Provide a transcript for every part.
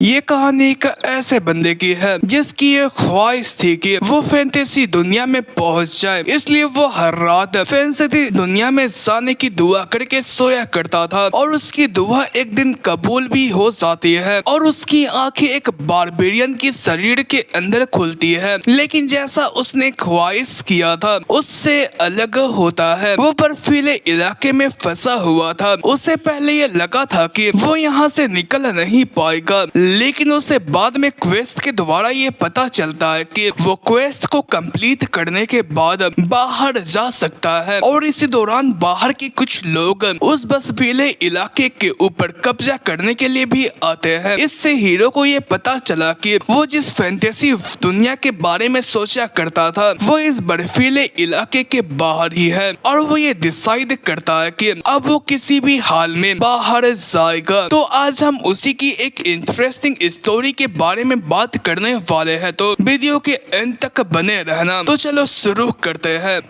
ये कहानी एक ऐसे बंदे की है जिसकी ये ख्वाहिश थी कि वो फैंटेसी दुनिया में पहुंच जाए, इसलिए वो हर रात फैंटेसी दुनिया में जाने की दुआ करके सोया करता था और उसकी दुआ एक दिन कबूल भी हो जाती है और उसकी आंखें एक बारबेरियन की शरीर के अंदर खुलती है। लेकिन जैसा उसने ख्वाहिश किया था उससे अलग होता है। वो बर्फीले इलाके में फंसा हुआ था। उससे पहले ये लगा था कि वो यहाँ से निकल नहीं पाएगा, लेकिन उसे बाद में क्वेस्ट के द्वारा ये पता चलता है कि वो क्वेस्ट को कंप्लीट करने के बाद बाहर जा सकता है। और इसी दौरान बाहर के कुछ लोग उस बर्फीले इलाके के ऊपर कब्जा करने के लिए भी आते हैं। इससे हीरो को ये पता चला कि वो जिस फैंटेसी दुनिया के बारे में सोचा करता था वो इस बर्फीले इलाके के बाहर ही है और वो ये डिसाइड करता है कि अब वो किसी भी हाल में बाहर जाएगा। तो आज हम उसी की एक इंटरेस्टिंग स्टोरी के बारे में बात करने वाले हैं, तो वीडियो के एंड तक बने रहना। तो चलो शुरू करते हैं।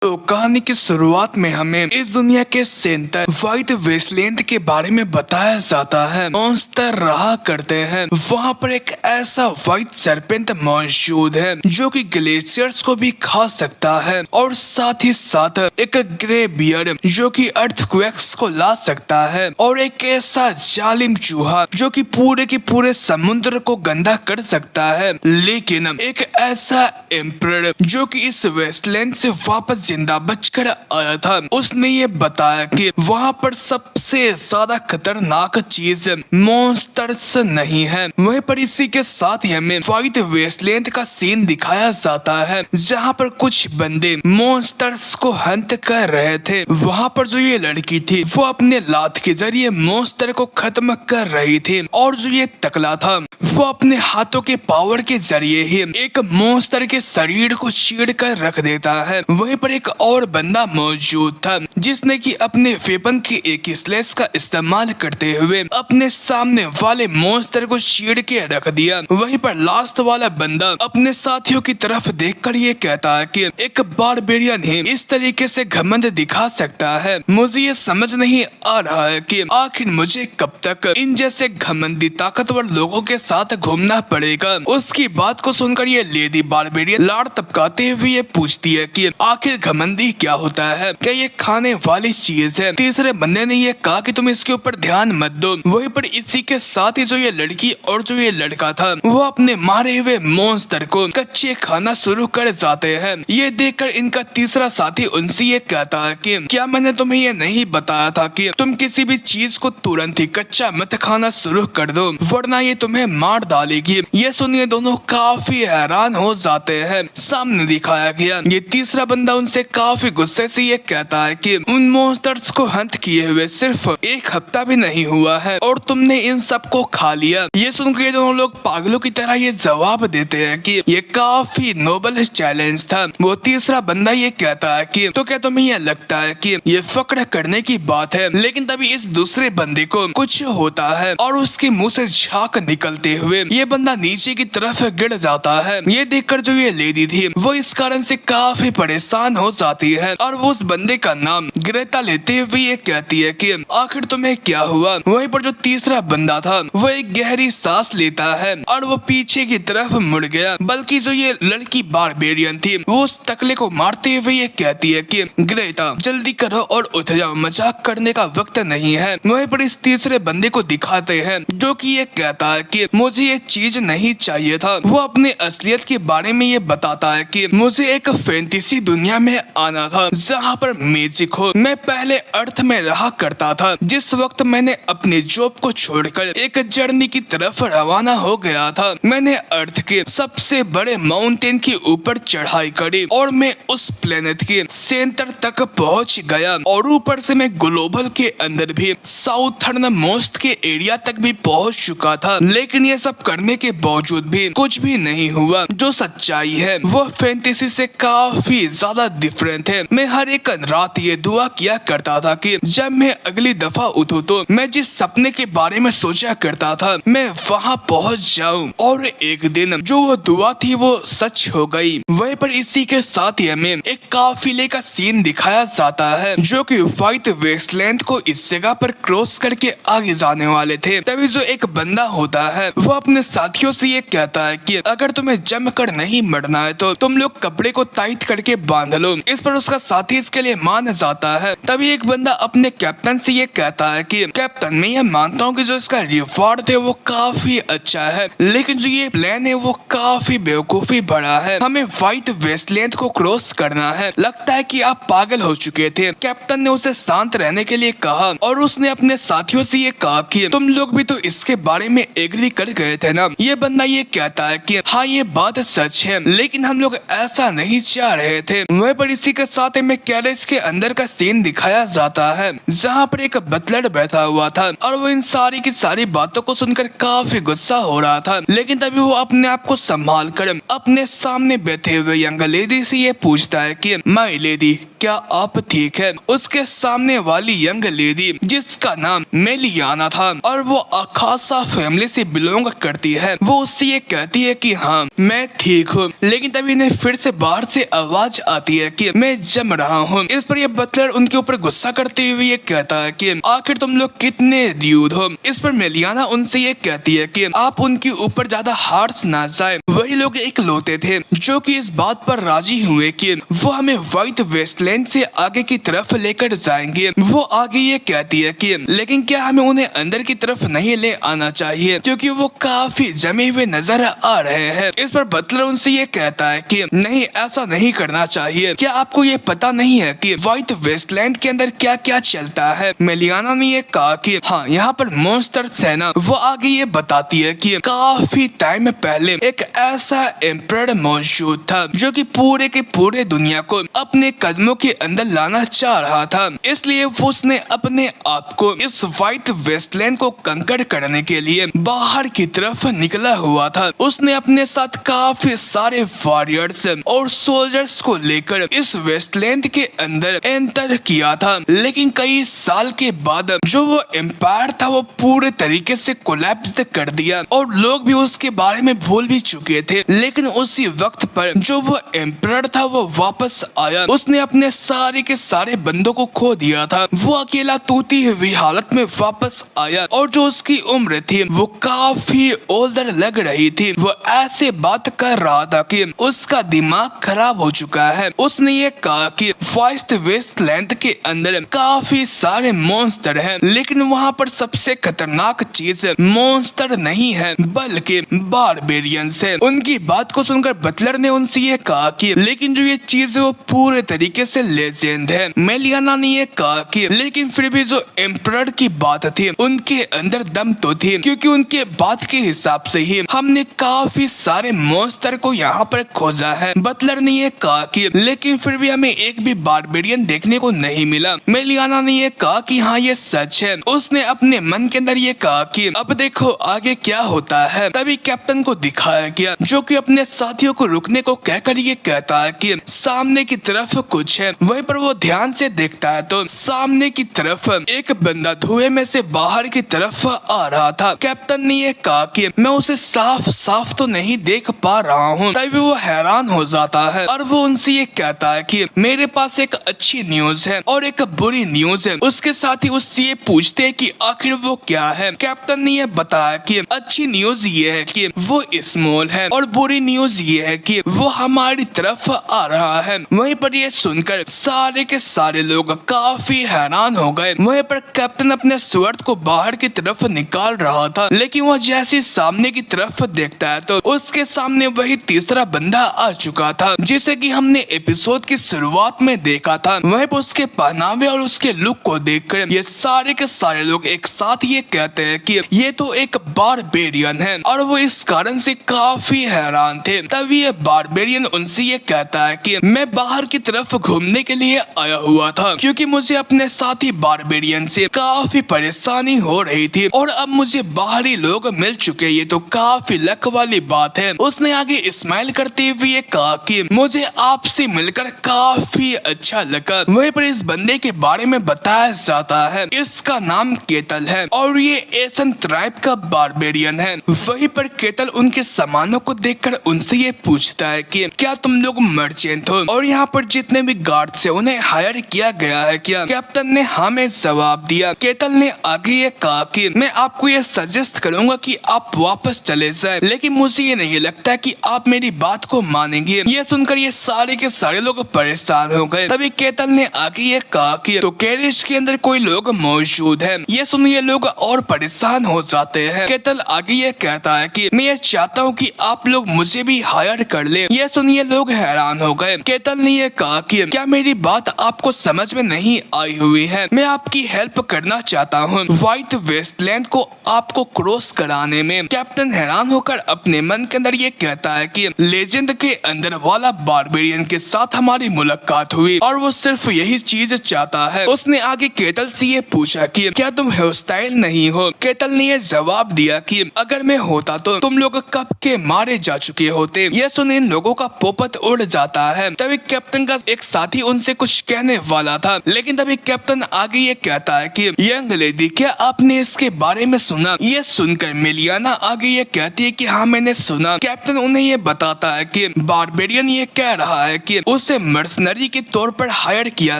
तो कहानी की शुरुआत में हमें इस दुनिया के सेंटर व्हाइट वेस्टलैंड के बारे में बताया जाता है। मॉन्स्टर रहा करते हैं वहाँ पर। एक ऐसा व्हाइट सरपेंट मौजूद है जो कि ग्लेशियर्स को भी खा सकता है और साथ ही साथ एक ग्रे बियर जो कि अर्थक्वेक्स को ला सकता है और एक ऐसा जालिम चूहा जो कि पूरे के पूरे समुद्र को गंदा कर सकता है। लेकिन एक ऐसा एम्परर जो कि इस वेस्टलैंड से वापस जिंदा बचकर आया था, उसने ये बताया कि वहाँ पर सबसे ज्यादा खतरनाक चीज मॉन्स्टर्स नहीं है। वहीं पर इसी के साथ ही हमें व्हाइट वेस्टलैंड का सीन दिखाया जाता है जहाँ पर कुछ बंदे मॉन्स्टर्स को हंट कर रहे थे। वहाँ पर जो ये लड़की थी वो अपने लात के जरिए मॉन्स्टर को खत्म कर रही थी और जो ये टकला था वो अपने हाथों के पावर के जरिए ही एक मॉन्स्टर के शरीर को चीर कर रख देता है। वहीं पर एक और बंदा मौजूद था जिसने कि अपने वेपन के एक स्लैश का इस्तेमाल करते हुए अपने सामने वाले मॉन्स्टर को चीर के रख दिया। वहीं पर लास्ट वाला बंदा अपने साथियों की तरफ देखकर ये कहता है कि एक बारबेरियन ही इस तरीके से घमंड दिखा सकता है। मुझे ये समझ नहीं आ रहा है कि आखिर मुझे कब तक इन जैसे घमंडी ताकतवर लोगों के साथ घूमना पड़ेगा। उसकी बात को सुनकर ये लेडी बारबेरियन लाड़ टपकाते हुए ये पूछती है कि आखिर घमंडी क्या होता है, क्या ये खाने वाली चीज है। तीसरे बंदे ने ये कहा कि तुम इसके ऊपर ध्यान मत दो। वहीं पर इसी के साथ ही जो ये लड़की और जो ये लड़का था वो अपने मारे हुए मॉन्स्टर को कच्चे खाना शुरू कर जाते हैं। ये देखकर इनका तीसरा साथी उनसे ये कहता है कि क्या मैंने तुम्हें ये नहीं बताया था कि तुम किसी भी चीज को तुरंत ही कच्चा मत खाना शुरू कर दो वरना ये तुम्हें मार डालेगी। ये सुनिए दोनों काफी हैरान हो जाते हैं। सामने दिखाया गया ये तीसरा बंदा उनसे काफी गुस्से से ये कहता है कि उन मॉन्स्टर्स को हंट किए हुए सिर्फ एक हफ्ता भी नहीं हुआ है और तुमने इन सबको खा लिया। ये सुनकर ये दोनों लोग पागलों की तरह ये जवाब देते हैं कि ये काफी नोबल चैलेंज था। वो तीसरा बंदा ये कहता है कि तो क्या तुम्हें ये लगता है कि ये फक्र करने की बात है। लेकिन तभी इस दूसरे बंदे को कुछ होता है और उसके मुंह से झाग निकलते हुए ये बंदा नीचे की तरफ गिर जाता है। ये देखकर जो ये लेडी थी वो इस कारण से काफी परेशान हो जाती है और वो उस बंदे का नाम ग्रेटा लेते हुए ये कहती है कि आखिर तुम्हें क्या हुआ। वहीं पर जो तीसरा बंदा था वो एक गहरी सांस लेता है और वो पीछे की तरफ मुड़ गया। बल्कि जो ये लड़की बारबेरियन थी वो उस टकले को मारते हुए ये कहती है कि ग्रेटा जल्दी करो और उठ जाओ, मजाक करने का वक्त नहीं है। वहीं पर इस तीसरे बंदे को दिखाते हैं जो कि ये कहता है कि मुझे ये चीज नहीं चाहिए था। वो अपने असलियत के बारे में ये बताता है कि मुझे एक फैंटेसी दुनिया में आना था जहाँ पर मैजिक हो। मैं पहले अर्थ में रहा करता था। जिस वक्त मैंने अपने जॉब को छोड़कर एक जर्नी की तरफ रवाना हो गया था मैंने अर्थ के सबसे बड़े माउंटेन के ऊपर चढ़ाई करी और मैं उस प्लेनेट के सेंटर तक पहुँच गया और ऊपर से मैं ग्लोबल के अंदर भी साउथर्न मोस्ट के एरिया तक भी पहुँच चुका था। लेकिन ये सब करने के बावजूद भी कुछ भी नहीं हुआ। जो सच्चाई है वो फैंटेसी से काफी ज्यादा डिफरेंट है। मैं हर एक रात ये दुआ किया करता था कि जब मैं अगली दफा उठूं तो मैं जिस सपने के बारे में सोचा करता था मैं वहाँ पहुँच जाऊँ, और एक दिन जो वो दुआ थी वो सच हो गई। वहीं पर इसी के साथ ही हमें एक काफिले का सीन दिखाया जाता है जो कि व्हाइट वेस्टलैंड को इस जगह पर क्रॉस करके आगे जाने वाले थे। तभी जो एक बंदा होता है वो अपने साथियों से ये कहता है कि अगर तुम्हें जम कर नहीं मरना है तो तुम लोग कपड़े को टाइट करके बांध लो। इस पर उसका साथी इसके लिए मान जाता है। तभी एक बंदा अपने कैप्टन से ये कहता है कि कैप्टन मैं ये मानता हूँ कि जो इसका रिवॉर्ड है वो काफी अच्छा है, लेकिन जो ये प्लान है वो काफी बेवकूफी भरा है। हमें व्हाइट वेस्टलैंड को क्रॉस करना है। लगता है कि आप पागल हो चुके थे। कैप्टन ने उसे शांत रहने के लिए कहा और उसने अपने साथियों से ये कहा कि तुम लोग भी तो इसके बारे में एग्री कर गए थे ना। ये बंदा ये कहता है कि हाँ ये बात सच है, लेकिन हम लोग ऐसा नहीं चाह रहे थे। वहीं पर इसी के साथ में कैरेज के अंदर का सीन दिखाया जाता है जहाँ पर एक बटलर बैठा हुआ था और वो इन सारी की सारी बातों को सुनकर काफी गुस्सा हो रहा था। लेकिन तभी वो अपने आप को संभाल कर अपने सामने बैठे हुए यंग लेडी से ये पूछता है कि माय लेडी क्या आप ठीक है। उसके सामने वाली यंग लेडी जिसका नाम मेलियाना था और वो अखासा फैमिली से बिलोंग करती है, वो उससे ये कहती है कि हाँ मैं ठीक हूँ। लेकिन तभी इन्हें फिर से बाहर से आवाज आती है कि मैं जम रहा हूँ। इस पर ये बटलर उनके ऊपर गुस्सा करते हुए ये कहता है कि आखिर तुम लोग कितने ड्यूड हो। इस पर मेलियाना उनसे ये कहती है कि आप उनके ऊपर ज्यादा हार्श ना जाए। वही लोग इकलौते थे जो कि इस बात पर राजी हुए कि वो हमें व्हाइट वेस्टलैंड से आगे की तरफ लेकर जाएंगे। वो आगे ये कहती है कि लेकिन क्या हमें उन्हें अंदर की तरफ नहीं ले आना चाहिए क्योंकि वो काफी जमे हुए नजर आ रहे हैं। इस पर बटलर उनसे ये कहता है कि नहीं ऐसा नहीं करना चाहिए। क्या आपको ये पता नहीं है कि व्हाइट वेस्टलैंड के अंदर क्या क्या चलता है। मेलियाना ने ये कहा कि हाँ यहाँ पर मॉन्स्टर है ना। वो आगे ये बताती है कि काफी टाइम पहले एक ऐसा एम्परर मौजूद था जो कि पूरे के पूरे दुनिया को अपने कदमों के अंदर लाना चाह रहा था। इसलिए उसने अपने आप को इस व्हाइट वेस्टलैंड को कंकर करने के लिए बाहर की तरफ निकला हुआ था। उसने अपने साथ काफी सारे वॉरियर्स और सोल्जर्स को लेकर इस वेस्टलैंड के अंदर एंटर किया था। लेकिन कई साल के बाद जो वो एम्पायर था वो पूरे तरीके से कोलैप्स कर दिया और लोग भी उसके बारे में भूल भी चुके थे। लेकिन उसी वक्त पर जो वो एम्परर था वो वापस आया। उसने अपने सारे के सारे बंदों को खो दिया था। वो अकेला टूटी हुई हालत में वापस आया और जो उसकी उम्र थी वो काफी ओल्डर लग रही थी। वो ऐसे बात कर रहा था कि उसका दिमाग खराब हो चुका है। उसने ये कहा कि व्हाइट वेस्टलैंड के अंदर काफी सारे मॉन्स्टर हैं, लेकिन वहाँ पर सबसे खतरनाक चीज मॉन्स्टर नहीं है बल्कि बारबेरियंस है। उनकी बात को सुनकर बटलर ने उनसे ये कहा कि लेकिन जो ये चीज है वो पूरे तरीके से लेजेंड है। मेलियाना ने ये कहा कि लेकिन फिर भी जो एम्परर की बात थी उनके अंदर दम तो थी, क्योंकि उनके बात के हिसाब से ही हमने काफी सारे मॉन्स्टर को यहाँ पर खोजा है। बटलर ने ये कहा कि लेकिन फिर भी हमें एक भी बारबेरियन देखने को नहीं मिला। मेलियाना ने ये कहा कि हाँ ये सच है। उसने अपने मन के अंदर ये कहा कि अब देखो आगे क्या होता है। तभी कैप्टन को दिखाया गया जो कि अपने साथियों को रुकने को कहकर ये कहता है कि सामने की तरफ कुछ है। वहीं पर वो ध्यान से देखता है तो सामने की तरफ एक बंदा धुएं में से बाहर की तरफ आ रहा था। कैप्टन ने ये कहा कि मैं उसे साफ साफ तो नहीं देख पा रहा हूँ। तभी वो हैरान हो जाता है और वो उनसे ये कहता है कि मेरे पास एक अच्छी न्यूज है और एक बुरी न्यूज है। उसके साथ ही उससे ये पूछते हैं कि आखिर वो क्या है। कैप्टन ने ये बताया कि अच्छी न्यूज ये है कि वो स्मॉल है और बुरी न्यूज ये है कि वो हमारी तरफ आ रहा है। वहीं पर ये सुनकर सारे के सारे लोग काफी हैरान हो गए। वहीं पर कैप्टन अपने स्वर्ड को बाहर की तरफ निकाल रहा था, लेकिन वो जैसे सामने की तरफ देखता है तो उसके सामने वही तीसरा बंदा आ चुका था जिसे कि हमने एपिसोड की शुरुआत में देखा था। वहीं पर उसके पहनावे और उसके लुक को देखकर ये सारे के सारे लोग एक साथ ये कहते हैं कि ये तो एक बारबेरियन है और वो इस कारण से काफी हैरान थे। तभी ये बारबेरियन उनसे ये कहता है कि मैं बाहर की तरफ घूमने के लिए आया हुआ था क्योंकि मुझे अपने साथी बारबेरियन से काफी परेशानी हो रही थी और अब मुझे बाहरी लोग मिल चुके। ये तो काफी लक वाली बात है। उसने आगे स्माइल करते हुए कहा कि मुझे आपसे मिलकर मिलकर काफी अच्छा लगा। वहीं पर इस बंदे के बारे में बताया जाता है इसका नाम केतल है और ये एशियन ट्राइब का बारबेरियन है। वहीं पर केतल उनके सामानों को देखकर उनसे ये पूछता है कि क्या तुम लोग मर्चेंट हो और यहाँ पर जितने भी गार्ड्स है उन्हें हायर किया गया है क्या? कैप्टन ने हाँ में जवाब दिया। केतल ने आगे ये कहा कि मैं आपको ये सजेस्ट करूंगा कि आप वापस चले जाए, लेकिन मुझे ये नहीं लगता कि आप मेरी बात को मानेंगे। ये सुनकर ये सारे के सारे लोग परेशान हो गए। तभी केतल ने आगे ये कहा कि तो कैरेज के अंदर कोई लोग मौजूद है। ये सुन ये लोग और परेशान हो जाते हैं। केतल आगे ये कहता है कि मैं ये चाहता हूँ कि आप लोग मुझे भी हायर कर ले। ये सुन ये लोग हैरान हो गए। केतल ने ये कहा कि क्या मेरी बात आपको समझ में नहीं आई हुई है? मैं आपकी हेल्प करना चाहता हूँ व्हाइट वेस्टलैंड को आपको क्रॉस कराने में। कैप्टन हैरान होकर अपने मन के अंदर ये कहता है कि लेजेंड के अंदर वाला बारबेरियन के साथ हमारी मुलाकात हुई और वो सिर्फ यही चीज चाहता है। उसने आगे केतल से ये पूछा कि क्या तुम हॉस्टाइल नहीं हो? केतल ने ये जवाब दिया कि अगर मैं होता तो तुम लोग कब के मारे जा चुके होते। यह सुन इन लोगों का पोपट उड़ जाता है। तभी कैप्टन का एक साथी उनसे कुछ कहने वाला था, लेकिन तभी कैप्टन आगे ये कहता है कि यंग लेडी क्या आपने इसके बारे में सुना? ये सुनकर मिलियाना आगे ये कहती है कि हाँ मैंने सुना। कैप्टन उन्हें ये बताता है कि बारबेरियन ये कह रहा है कि उसे मर्सनरी के तौर पर हायर किया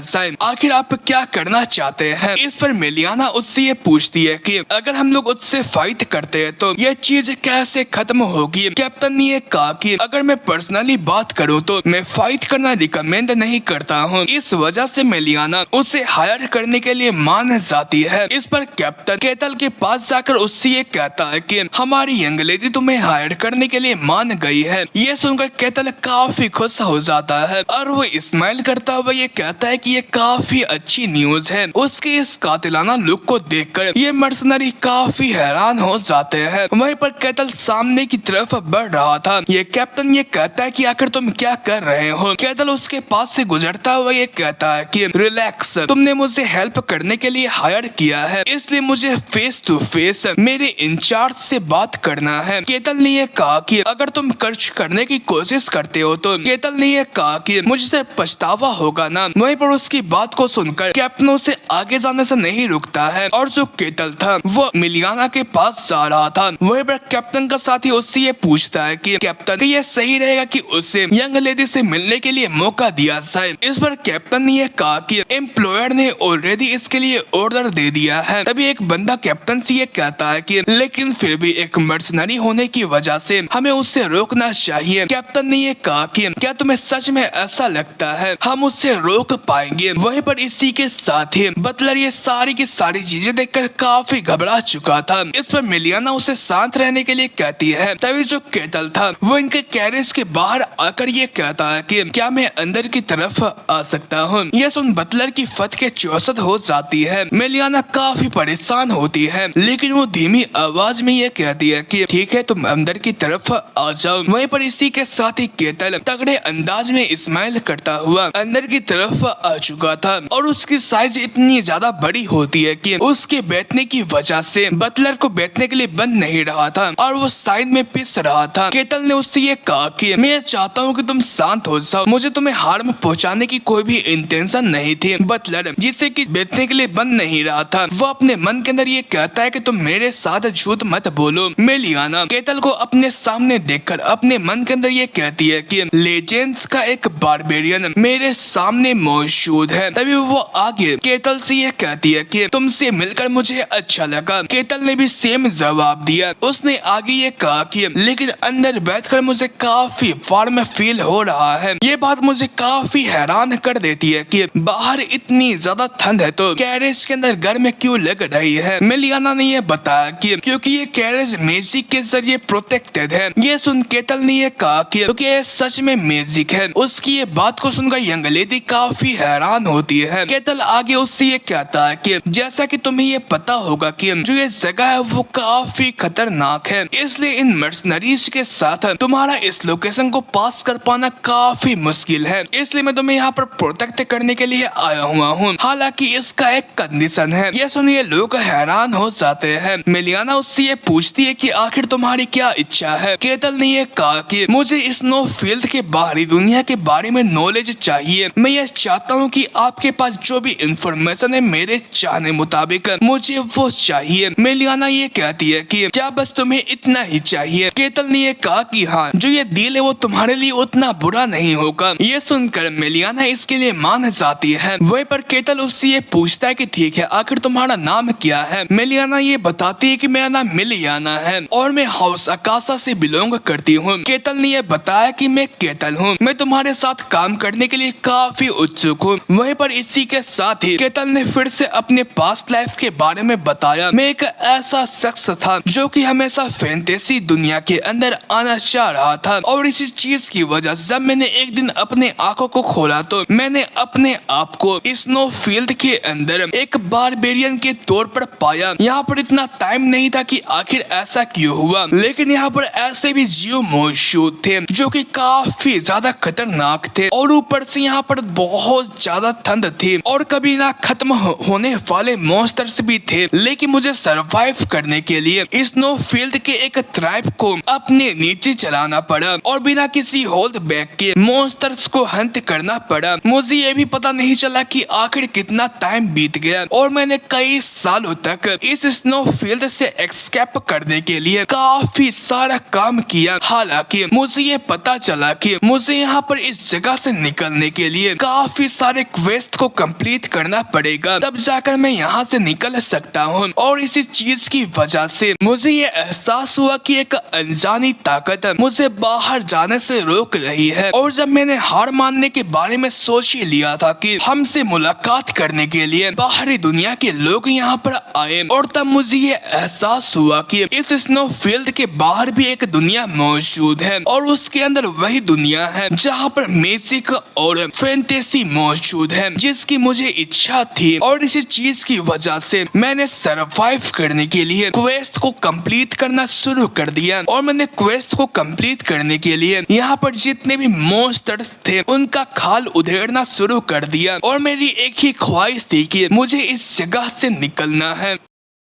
जाए। आखिर आप क्या करना चाहते हैं? इस पर मिलियाना उससे ये पूछती है कि अगर हम लोग उससे फाइट करते हैं तो ये चीज कैसे खत्म होगी? कैप्टन ने ये कहा कि अगर मैं पर्सनली बात करूं तो मैं फाइट करना रिकमेंड नहीं करता हूं। इस वजह से मिलियाना उसे हायर करने के लिए मान जाती है। इस पर कैप्टन केतल के पास जाकर उससे ये कहता है कि हमारी यंग लेडी तुम्हें हायर करने के लिए मान गई है। ये सुनकर केतल काफी खुश हो जाता है और वो स्माइल करता हुआ ये कहता है कि ये काफी अच्छी न्यूज है। उसके इस कातिलाना लुक को देखकर ये मर्सनरी काफी हैरान हो जाते हैं। वहीं पर केतल सामने की तरफ बढ़ रहा था। ये कैप्टन ये कहता है कि आखिर तुम क्या कर रहे हो? केतल उसके पास से गुजरता हुआ ये कहता है कि रिलैक्स, तुमने मुझे हेल्प करने के लिए हायर किया है, इसलिए मुझे फेस टू फेस मेरे इंचार्ज से बात करना है। केतल ने ये कहा कि अगर तुम खर्च करने की कोशिश करते हो तो केतल ने ये कहा कि मुझसे पछतावा होगा ना। वहीं पर उसकी बात को सुनकर कैप्टन उसे आगे जाने से नहीं रुकता है और जो केतल था वो मिलियाना के पास जा रहा था। वहीं पर कैप्टन का साथी उससे ये पूछता है कि कैप्टन ये सही रहेगा कि उसे यंग लेडी से मिलने के लिए मौका दिया जाए। इस पर कैप्टन ने ये कहा कि एम्प्लॉयर ने ऑलरेडी इसके लिए ऑर्डर दे दिया है। तभी एक बंदा कैप्टन से ये कहता है कि लेकिन फिर भी एक मर्सनरी होने की वजह से हमें उससे रोकना चाहिए। कैप्टन ने ये कहा कि क्या तुम्हें सच में ऐसा लगता है हम उससे रोक पाएंगे? वहीं पर इसी के साथ ही बटलर ये सारी की सारी चीजें देखकर काफी घबरा चुका था। इस पर मिलियाना उसे शांत रहने के लिए कहती है। तभी जो केतल था वो इनके कैरेज के बाहर आकर ये कहता है कि क्या मैं अंदर की तरफ आ सकता हूँ? यह सुन बटलर की फट के चौसठ हो जाती है। मिलियाना काफी परेशान होती है, लेकिन वो धीमी आवाज में ये कहती है कि ठीक है तुम अंदर की तरफ आ जाओ। वहीं पर इसी के साथ ही केतल तगड़े अंदाज में स्माइल करता हुआ अंदर की तरफ आ चुका था और उसकी साइज इतनी ज्यादा बड़ी होती है कि उसके बैठने की वजह से बटलर को बैठने के लिए बंद नहीं रहा था और वो साइड में पिस रहा था। केतल ने उससे ये कहा कि मैं चाहता हूँ कि तुम शांत हो जाओ, मुझे तुम्हें हार्म पहुँचाने की कोई भी इंटेंशन नहीं थी। बटलर जिससे कि बैठने के लिए बंद नहीं रहा था वो अपने मन के अंदर ये कहता है कि तुम मेरे साथ झूठ मत बोलो। मिलियाना केतल को अपने सामने देखकर अपने मन के अंदर ये कहती है कि लेजेंड्स का एक बारबेरियन मेरे सामने मौजूद है। तभी वो आगे केतल से ये कहती है कि तुमसे मिलकर मुझे अच्छा लगा। केतल ने भी सेम जवाब दिया। उसने आगे ये कहा कि लेकिन अंदर बैठकर मुझे काफी वार्म फील हो रहा है। ये बात मुझे काफी हैरान कर देती है कि बाहर इतनी ज्यादा ठंड है तो कैरेज के अंदर गर्म क्यों लग रही है। मिलियाना ने ये बताया कि क्योंकि ये कैरेज मैजिक के जरिए प्रोटेक्टेड है। ये सुन केतल ने ये कहा कि क्योंकि ये सच में मैजिक है। उसकी ये बात को सुनकर यंग लेडी काफी हैरान होती है। केतल आगे उससे ये कहता है कि जैसा कि तुम्हें ये पता होगा कि जो ये जगह है वो काफी खतरनाक है, इसलिए इन मर्सनरीज के साथ तुम्हारा इस लोकेशन को पास कर पाना काफी मुश्किल है, इसलिए मैं तुम्हें यहाँ पर प्रोटेक्ट करने के लिए आया हुआ हूँ। हालांकि इसका एक कंडीशन है। ये सुनिए लोग हैरान हो जाते हैं। मिलियाना उससे ये पूछती है कि आखिर तुम्हारी क्या इच्छा है। केतल ने ये कहा कि मुझे स्नो फील्ड के बाहरी दुनिया के बारे बारे में नॉलेज चाहिए। मैं यह चाहता हूँ कि आपके पास जो भी इंफॉर्मेशन है मेरे चाहने मुताबिक मुझे वो चाहिए। मेलियाना ये कहती है कि क्या बस तुम्हें इतना ही चाहिए? केतल ने ये कहा कि हाँ, जो ये डील है वो तुम्हारे लिए उतना बुरा नहीं होगा। ये सुनकर मेलियाना इसके लिए मान जाती है। वहीं पर केतल उससे ये पूछता है कि ठीक है, आखिर तुम्हारा नाम क्या है? मेलियाना ये बताती है कि मेरा नाम मिलियाना है और मैं हाउस अकाशा से बिलोंग करती हूँ। केतल ने यह बताया कि मैं केतल हूँ, मैं तुम्हारे साथ काम करने के लिए काफी उत्सुक हूँ। वहीं पर इसी के साथ ही केतल ने फिर से अपने पास्ट लाइफ के बारे में बताया। मैं एक ऐसा शख्स था जो कि हमेशा फैंटेसी दुनिया के अंदर आना चाह रहा था और इसी चीज की वजह से जब मैंने एक दिन अपने आंखों को खोला तो मैंने अपने आप को स्नोफील्ड के अंदर एक बारबेरियन के तौर पर पाया। यहाँ पर इतना टाइम नहीं था कि आखिर ऐसा क्यों हुआ, लेकिन यहाँ पर ऐसे भी जीव मौजूद थे जो कि काफी ज्यादा खतरनाक थे और ऊपर से यहाँ पर बहुत ज्यादा ठंड थी और कभी ना खत्म होने वाले मॉन्स्टर्स भी थे। लेकिन मुझे सरवाइव करने के लिए स्नोफील्ड के एक ट्राइब को अपने नीचे चलाना पड़ा और बिना किसी होल्ड बैक के मॉन्स्टर्स को हंट करना पड़ा। मुझे ये भी पता नहीं चला कि आखिर कितना टाइम बीत गया और मैंने कई सालों तक इस स्नोफील्ड से एस्केप करने के लिए काफी सारा काम किया। हालांकि मुझे ये पता चला कि मुझे यहाँ पर इस जगह से निकलने के लिए काफी सारे क्वेस्ट को कंप्लीट करना पड़ेगा, तब जाकर मैं यहाँ से निकल सकता हूँ। और इसी चीज की वजह से मुझे ये एहसास हुआ कि एक अनजानी ताकत मुझे बाहर जाने से रोक रही है। और जब मैंने हार मानने के बारे में सोच ही लिया था कि हमसे मुलाकात करने के लिए बाहरी दुनिया के लोग यहाँ पर आए, और तब मुझे ये एहसास हुआ कि इस स्नोफील्ड के बाहर भी एक दुनिया मौजूद है और उसके अंदर वही दुनिया है जहाँ पर मैजिक और फैंटेसी मौजूद है जिसकी मुझे इच्छा थी। और इसी चीज की वजह से मैंने सरवाइव करने के लिए क्वेस्ट को कंप्लीट करना शुरू कर दिया और मैंने क्वेस्ट को कंप्लीट करने के लिए यहाँ पर जितने भी मॉन्स्टर्स थे उनका खाल उधेड़ना शुरू कर दिया और मेरी एक ही ख्वाहिश थी कि मुझे इस जगह से निकलना है।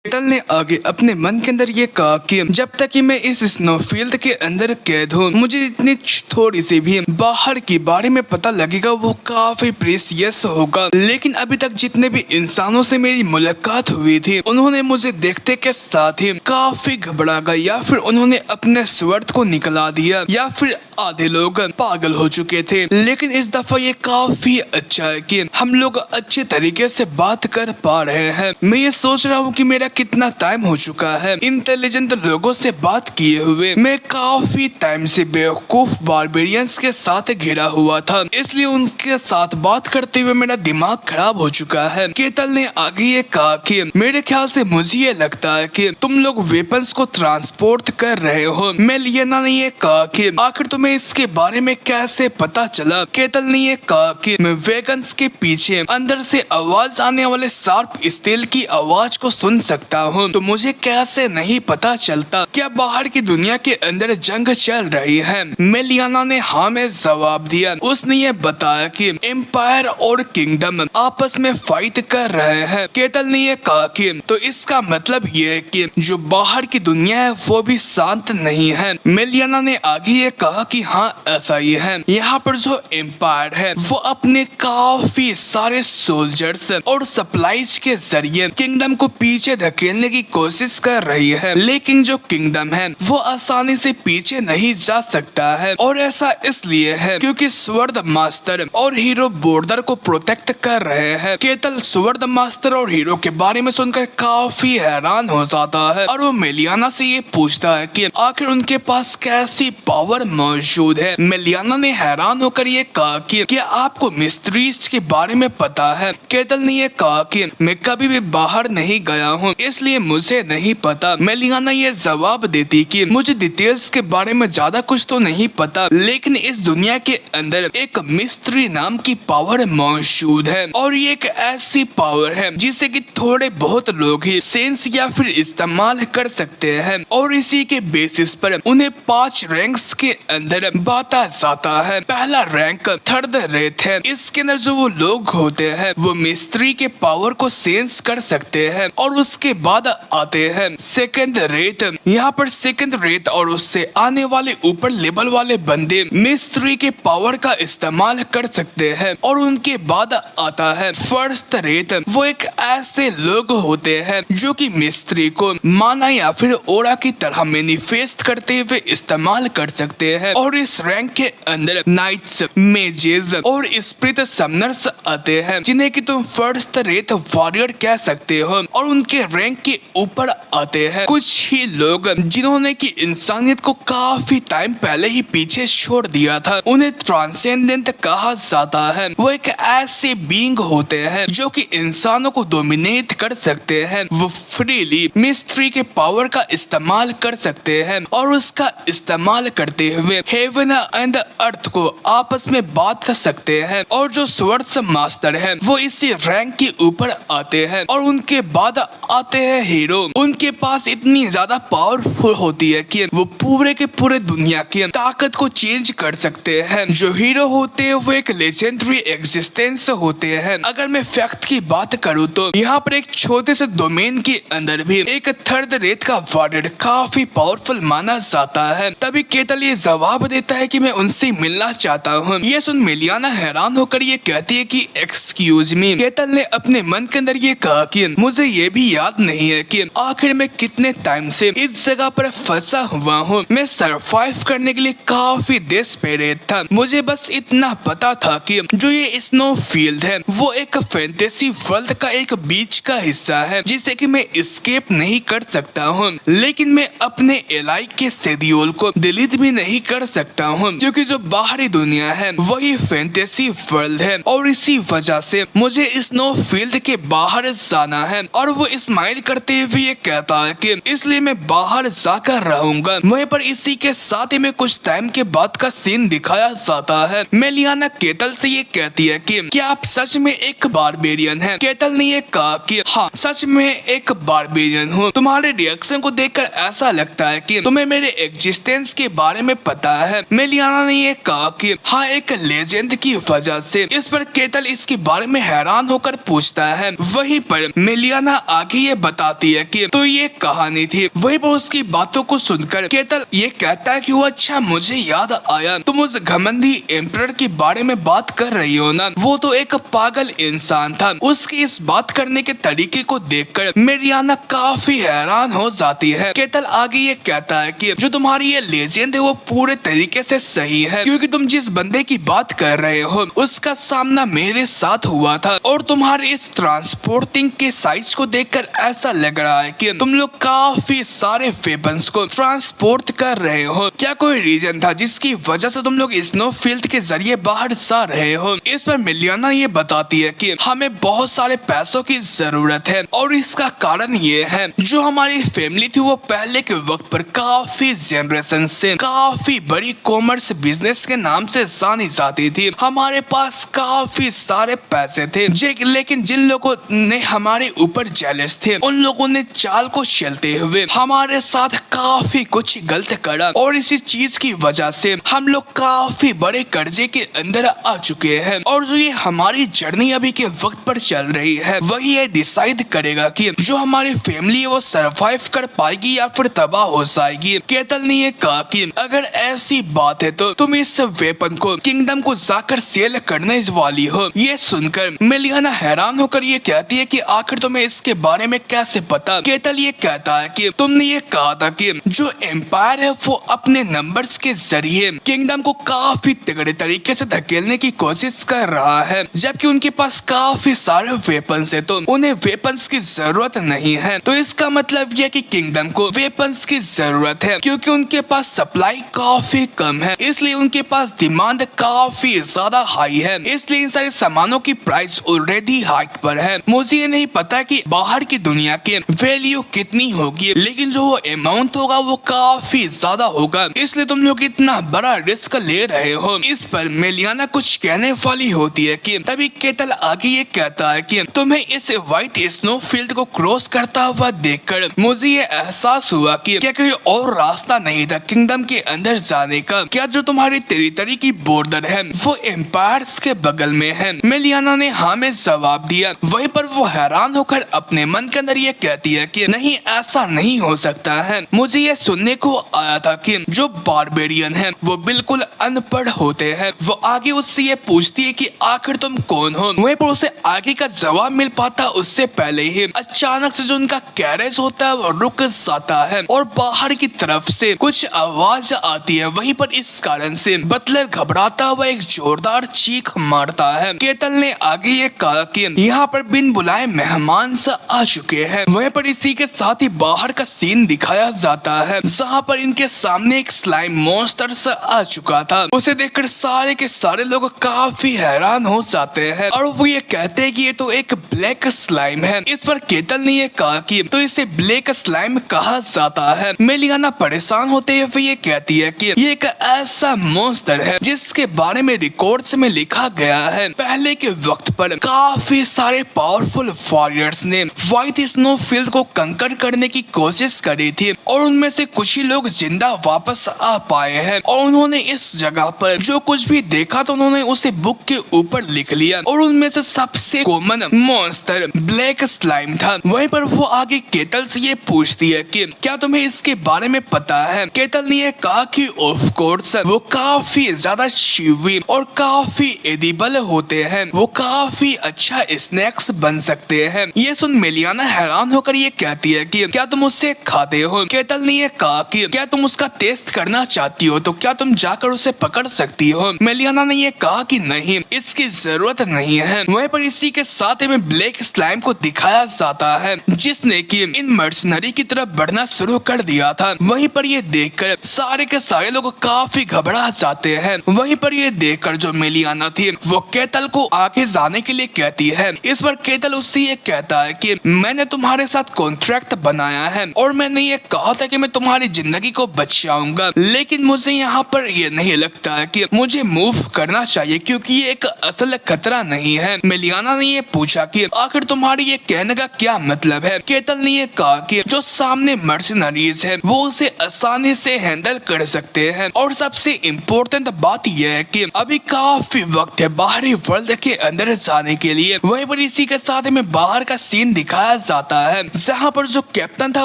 केतल ने आगे अपने मन के अंदर ये कहा कि जब तक कि मैं इस स्नोफील्ड के अंदर कैद हूँ, मुझे इतनी थोड़ी सी भी बाहर के बारे में पता लगेगा वो काफी प्रेशियस होगा। लेकिन अभी तक जितने भी इंसानों से मेरी मुलाकात हुई थी उन्होंने मुझे देखते के साथ ही काफी घबरा गए, या फिर उन्होंने अपने स्वर्थ को निकला दिया, या फिर आधे लोग पागल हो चुके थे। लेकिन इस दफा ये काफी अच्छा है कि हम लोग अच्छे तरीके से बात कर पा रहे हैं। मैं ये सोच रहा हूँ कि मेरा कितना टाइम हो चुका है इंटेलिजेंट लोगों से बात किए हुए। मैं काफी टाइम से बेवकूफ बारबेरियंस के साथ घिरा हुआ था, इसलिए उनके साथ बात करते हुए मेरा दिमाग खराब हो चुका है। केतल ने आगे ये कहा कि मेरे ख्याल से मुझे ये लगता है कि तुम लोग वेपन्स को ट्रांसपोर्ट कर रहे हो। मेलियाना ने ये कहा कि आखिर तुम्हें इसके बारे में कैसे पता चला? केतल ने ये कहा कि मैं वैगन्स के पीछे अंदर से आवाज आने वाले शार्प स्टील की आवाज को सुन सकता हूँ, तो मुझे कैसे नहीं पता चलता? क्या बाहर की दुनिया के अंदर जंग चल रही है? मेलियाना ने हाँ में जवाब दिया। उसने ये बताया कि एम्पायर और किंगडम आपस में फाइट कर रहे हैं। केतल ने ये कहा कि तो इसका मतलब ये है कि जो बाहर की दुनिया है वो भी शांत नहीं है। मेलियाना ने आगे ये कहा कि हाँ ऐसा ही है। यहाँ पर जो एम्पायर है वो अपने काफी सारे सोल्जर्स और सप्लाईज के जरिए किंगडम को पीछे धकेलने की कोशिश कर रही है, लेकिन जो किंगडम है वो आसानी से पीछे नहीं जा सकता है। और ऐसा इसलिए है क्योंकि स्वर्ण मास्टर और हीरो बॉर्डर को प्रोटेक्ट कर रहे हैं। केतल स्वर्ण मास्टर और हीरो के बारे में सुनकर काफी हैरान हो जाता है और वो मेलियाना से ये पूछता है कि आखिर उनके पास कैसी पावर मौजूद है। मेलियाना ने हैरान होकर ये कहा कि क्या आपको मिस्ट्रीज के बारे में पता है? केतल ने ये कहा कि मैं कभी भी बाहर नहीं गया हूँ, इसलिए मुझे नहीं पता। मेलियाना ये जवाब देती कि मुझे डिटेल्स के बारे में ज्यादा कुछ तो नहीं पता, लेकिन इस दुनिया के अंदर एक मिस्ट्री नाम की पावर मौजूद है और ये एक ऐसी पावर है जिसे कि थोड़े बहुत लोग ही सेंस या फिर इस्तेमाल कर सकते हैं और इसी के बेसिस पर उन्हें 5 रैंक्स के अंदर अंदर बांटा जाता है। पहला रैंक थर्ड रेट है। इसके अंदर जो वो लोग होते हैं वो मिस्ट्री के पावर को सेंस कर सकते हैं और उसके बाद आते हैं सेकंड रेट। यहाँ पर सेकंड रेट और उससे आने वाले ऊपर लेवल वाले बंदे मिस्ट्री के पावर का इस्तेमाल कर सकते हैं और उनके बाद आता है फर्स्ट रेट। वो एक ऐसे लोग होते हैं जो कि मिस्ट्री को माना या फिर ओरा की तरह मैनिफेस्ट करते हुए इस्तेमाल कर सकते हैं। और इस रैंक के अंदर नाइट्स, मेजेस और स्पिरिट समनर्स आते हैं जिन्हें कि तुम फर्स्ट रेट वॉरियर कह सकते हो और उनके रैंक के ऊपर आते हैं कुछ ही लोग जिन्होंने की इंसानियत को काफी टाइम पहले ही पीछे छोड़ दिया था। उन्हें ट्रांसेंडेंट कहा जाता है। वो एक ऐसे बीइंग होते हैं जो कि इंसानों को डोमिनेट कर सकते हैं। वो फ्रीली मिस्ट्री के पावर का इस्तेमाल कर सकते हैं और उसका इस्तेमाल करते हुए हेवन एंड अर्थ को आपस में बात कर सकते हैं। और जो स्वर्ड्स मास्टर है वो इसी रैंक के ऊपर आते हैं और उनके बाद आते हैं हीरो। उनके पास इतनी ज्यादा पावरफुल होती है कि वो पूरे के पूरे दुनिया की ताकत को चेंज कर सकते हैं। जो हीरो होते हैं वो एक लेजेंडरी एग्जिस्टेंस होते हैं। अगर मैं फैक्ट की बात करूँ तो यहाँ पर एक छोटे से डोमेन के अंदर भी एक थर्ड रेट का वॉरियर काफी पावरफुल माना जाता है। तभी केटल ये जवाब देता है कि मैं उनसे मिलना चाहता हूँ। ये सुन मिलियाना हैरान होकर ये कहती है कि एक्सक्यूज मी। केटल ने अपने मन के अंदर ये कहा कि मुझे ये भी याद नहीं है कि आखिर में कितने टाइम से इस जगह पर फंसा हुआ हूँ। मैं सरवाइव करने के लिए काफी डेस्परेट था। मुझे बस इतना पता था कि जो ये स्नो फील्ड है वो एक फैंटेसी वर्ल्ड का एक बीच का हिस्सा है जिसे कि मैं एस्केप नहीं कर सकता हूँ। लेकिन मैं अपने एलाई के शेड्यूल को डिलीट भी नहीं कर सकता हूँ क्योंकि जो बाहरी दुनिया है वही फैंटेसी वर्ल्ड है और इसी वजह से मुझे स्नो फील्ड के बाहर जाना है। और वो स्माइल करते हुए ये कहता है कि इसलिए मैं बाहर जाकर रहूंगा। वहीं पर इसी के साथ ही में कुछ टाइम के बाद का सीन दिखाया जाता है। मेलियाना केटल से ये कहती है कि क्या आप सच में एक बारबेरियन हैं? केटल ने ये कहा कि हाँ सच में एक बारबेरियन हूँ। तुम्हारे रिएक्शन को देखकर ऐसा लगता है कि तुम्हें मेरे एग्जिस्टेंस के बारे में पता है। मेलियाना ने ये कहा कि हाँ एक लेजेंड की वजह से। इस पर केटल इसके बारे में हैरान होकर पूछता है। वहीं पर मेलियाना आगे ये बताती है कि तो ये कहानी थी। वहीं पर उसकी बातों को सुनकर केटल ये कहता है कि वो अच्छा मुझे याद आया, तुम उस घमंडी एम्परर के बारे में बात कर रही हो ना। वो तो एक पागल इंसान था। उसकी इस बात करने के तरीके को देखकर मेलियाना काफी हैरान हो जाती है। केटल आगे ये कहता है कि जो तुम्हारी ये लेजेंड है वो पूरे तरीके से सही है क्योंकि तुम जिस बंदे की बात कर रहे हो उसका सामना मेरे साथ हुआ था और तुम्हारे इस ट्रांसपोर्टिंग के साइज को देखकर ऐसा लग रहा है कि तुम लोग काफी सारे वेपन्स को ट्रांसपोर्ट कर रहे हो। क्या कोई रीजन था जिसकी वजह से तुम लोग स्नो फील्ड के जरिए बाहर जा रहे हो? इस पर मिलियाना ये बताती है कि हमें बहुत सारे पैसों की जरूरत है और इसका कारण ये है जो हमारी फैमिली थी वो पहले के वक्त पर काफी जनरेशन से काफी बड़ी कॉमर्स बिजनेस के नाम से जानी जाती थी। हमारे पास काफी सारे पैसे थे लेकिन जिन लोगों ने हमारे ऊपर जेलस थे उन लोगों ने चाल को चलते हुए हमारे साथ काफी कुछ गलत करा और इसी चीज की वजह से हम लोग काफी बड़े कर्जे के अंदर आ चुके हैं। और जो ये हमारी जर्नी अभी के वक्त पर चल रही है वही ये डिसाइड करेगा कि जो हमारी फैमिली है वो सरवाइव कर पाएगी या फिर तबाह हो जाएगी। केटल ने ये कहा कि अगर ऐसी बात है तो तुम इस वेपन को किंगडम को जाकर सेल करने वाली हो। ये सुनकर मेलियाना हैरान होकर ये कहती है कि आखिर तुम्हें इसके बारे में कैसे पता? केटल ये कहता है कि तुमने ये कहा था कि जो एम्पायर है वो अपने नंबर्स के जरिए किंगडम को काफी तगड़े तरीके से धकेलने की कोशिश कर रहा है जबकि उनके पास काफी सारे वेपन्स है तो उन्हें वेपन्स की जरूरत नहीं है। तो इसका मतलब यह कि किंगडम को वेपन्स की जरूरत है क्योंकि उनके पास सप्लाई काफी कम है, इसलिए उनके पास डिमांड काफी ज्यादा हाई है, इसलिए इन सारे सामानों की प्राइस ऑलरेडी हाइक पर है। मुझे ये नहीं पता कि बाहर की दुनिया की वैल्यू कितनी होगी लेकिन जो वो अमाउंट होगा वो काफी ज्यादा होगा, इसलिए तुम लोग इतना बड़ा रिस्क ले रहे हो। इस पर मेलियाना कुछ कहने वाली होती है कि तभी केटल आगे ये कहता है कि तुम्हें इस व्हाइट स्नो फील्ड को क्रॉस करता हुआ देखकर मुझे ये एहसास हुआ कि क्या कोई और रास्ता नहीं था किंगडम के अंदर जाने का? क्या जो तुम्हारी टेरिटरी की बॉर्डर है वो एम्पायर्स के बगल में है? मेलियाना ने हाँ में जवाब दिया। वहीं पर वो हैरान होकर अपने मन के अंदर ये कहती है कि नहीं, ऐसा नहीं हो सकता है। मुझे ये सुनने को आया था कि जो बारबेरियन है वो बिल्कुल अनपढ़ होते हैं। वो आगे उससे ये पूछती है कि आखिर तुम कौन हो? वहीं पर उसे आगे का जवाब मिल पाता उससे पहले ही अचानक से जो उनका कैरेज होता है वो रुक जाता है और बाहर की तरफ से कुछ आवाज आती है। वहीं पर इस कारण से बटलर घबराता हुआ एक जोरदार चीख मारता है। केतल ने आगे ये कहा कि यहाँ पर बिन बुलाए मेहमान से आ चुके हैं। वहीं पर इसी के साथ ही बाहर का सीन दिखाया जाता है जहाँ पर इनके सामने एक स्लाइम मॉन्स्टर से आ चुका था। उसे देखकर सारे के सारे लोग काफी हैरान हो जाते हैं और वो ये कहते हैं कि ये तो एक ब्लैक स्लाइम है। इस पर केतल ने ये कहा कि तो इसे ब्लैक स्लाइम कहा जाता है। मेलियाना परेशान होते हुए ये कहती है कि ये एक ऐसा मॉन्स्टर है जिसके बारे में रिकॉर्ड्स में लिखा गया है पहले के वक्त पर काफी सारे पावरफुल वॉरियर्स ने व्हाइट स्नो फील्ड को कंकर करने की कोशिश करी थी और उनमें से कुछ ही लोग जिंदा वापस आ पाए हैं और उन्होंने इस जगह पर जो कुछ भी देखा तो उन्होंने उसे बुक के ऊपर लिख लिया और उनमें से सबसे कॉमन मॉन्स्टर ब्लैक स्लाइम था। वहीं पर वो आगे केतल से ये पूछती है कि क्या तुम्हें इसके बारे में पता है? केतल ने ये कहा कि ऑफ कोर्स वो काफी ज्यादा च्यूवी और काफी एडिबल होते हैं, वो काफी अच्छा स्नैक्स बन सकते हैं। ये सुन मेलियाना हैरान होकर ये कहती है कि क्या तुम उससे खाते हो? केतल ने ये कहा कि क्या तुम उसका टेस्ट करना चाहती हो तो क्या तुम जाकर उसे पकड़ सकती हो? मेलियाना ने ये कहा कि नहीं, इसकी जरूरत नहीं है। वहीं पर इसी के साथ में ब्लैक स्लाइम को दिखाया जाता है जिसने कि इन मर्सनरी की तरफ बढ़ना शुरू कर दिया था। वहीं पर ये देखकर सारे के सारे लोग काफी घबरा जाते हैं। वहीं पर ये देखकर जो मेलियाना थी वो केतल को आगे जाने के लिए कहती है। इस पर केतल उससे ये कहता है कि मैंने तुम्हारे साथ कॉन्ट्रैक्ट बनाया है और मैंने ये कहा था कि मैं तुम्हारी जिंदगी को बचाऊंगा, लेकिन मुझे यहाँ पर ये नहीं लगता है कि मुझे मूव करना चाहिए क्योंकि ये एक असल खतरा नहीं है। मेलियाना ने ये पूछा कि आखिर तुम्हारी ये कहने का क्या मतलब है? केतल ने ये कहा कि जो सामने मर्सनरीज है वो उसे आसानी से हैंडल कर सकते हैं और सबसे इम्पोर्टेंट बात यह है कि अभी काफी वक्त है बाहरी वर्ल्ड के अंदर जाने के लिए। वहीं पर इसी के साथ में बाहर का सीन दिखाया जाता है जहाँ पर जो कैप्टन था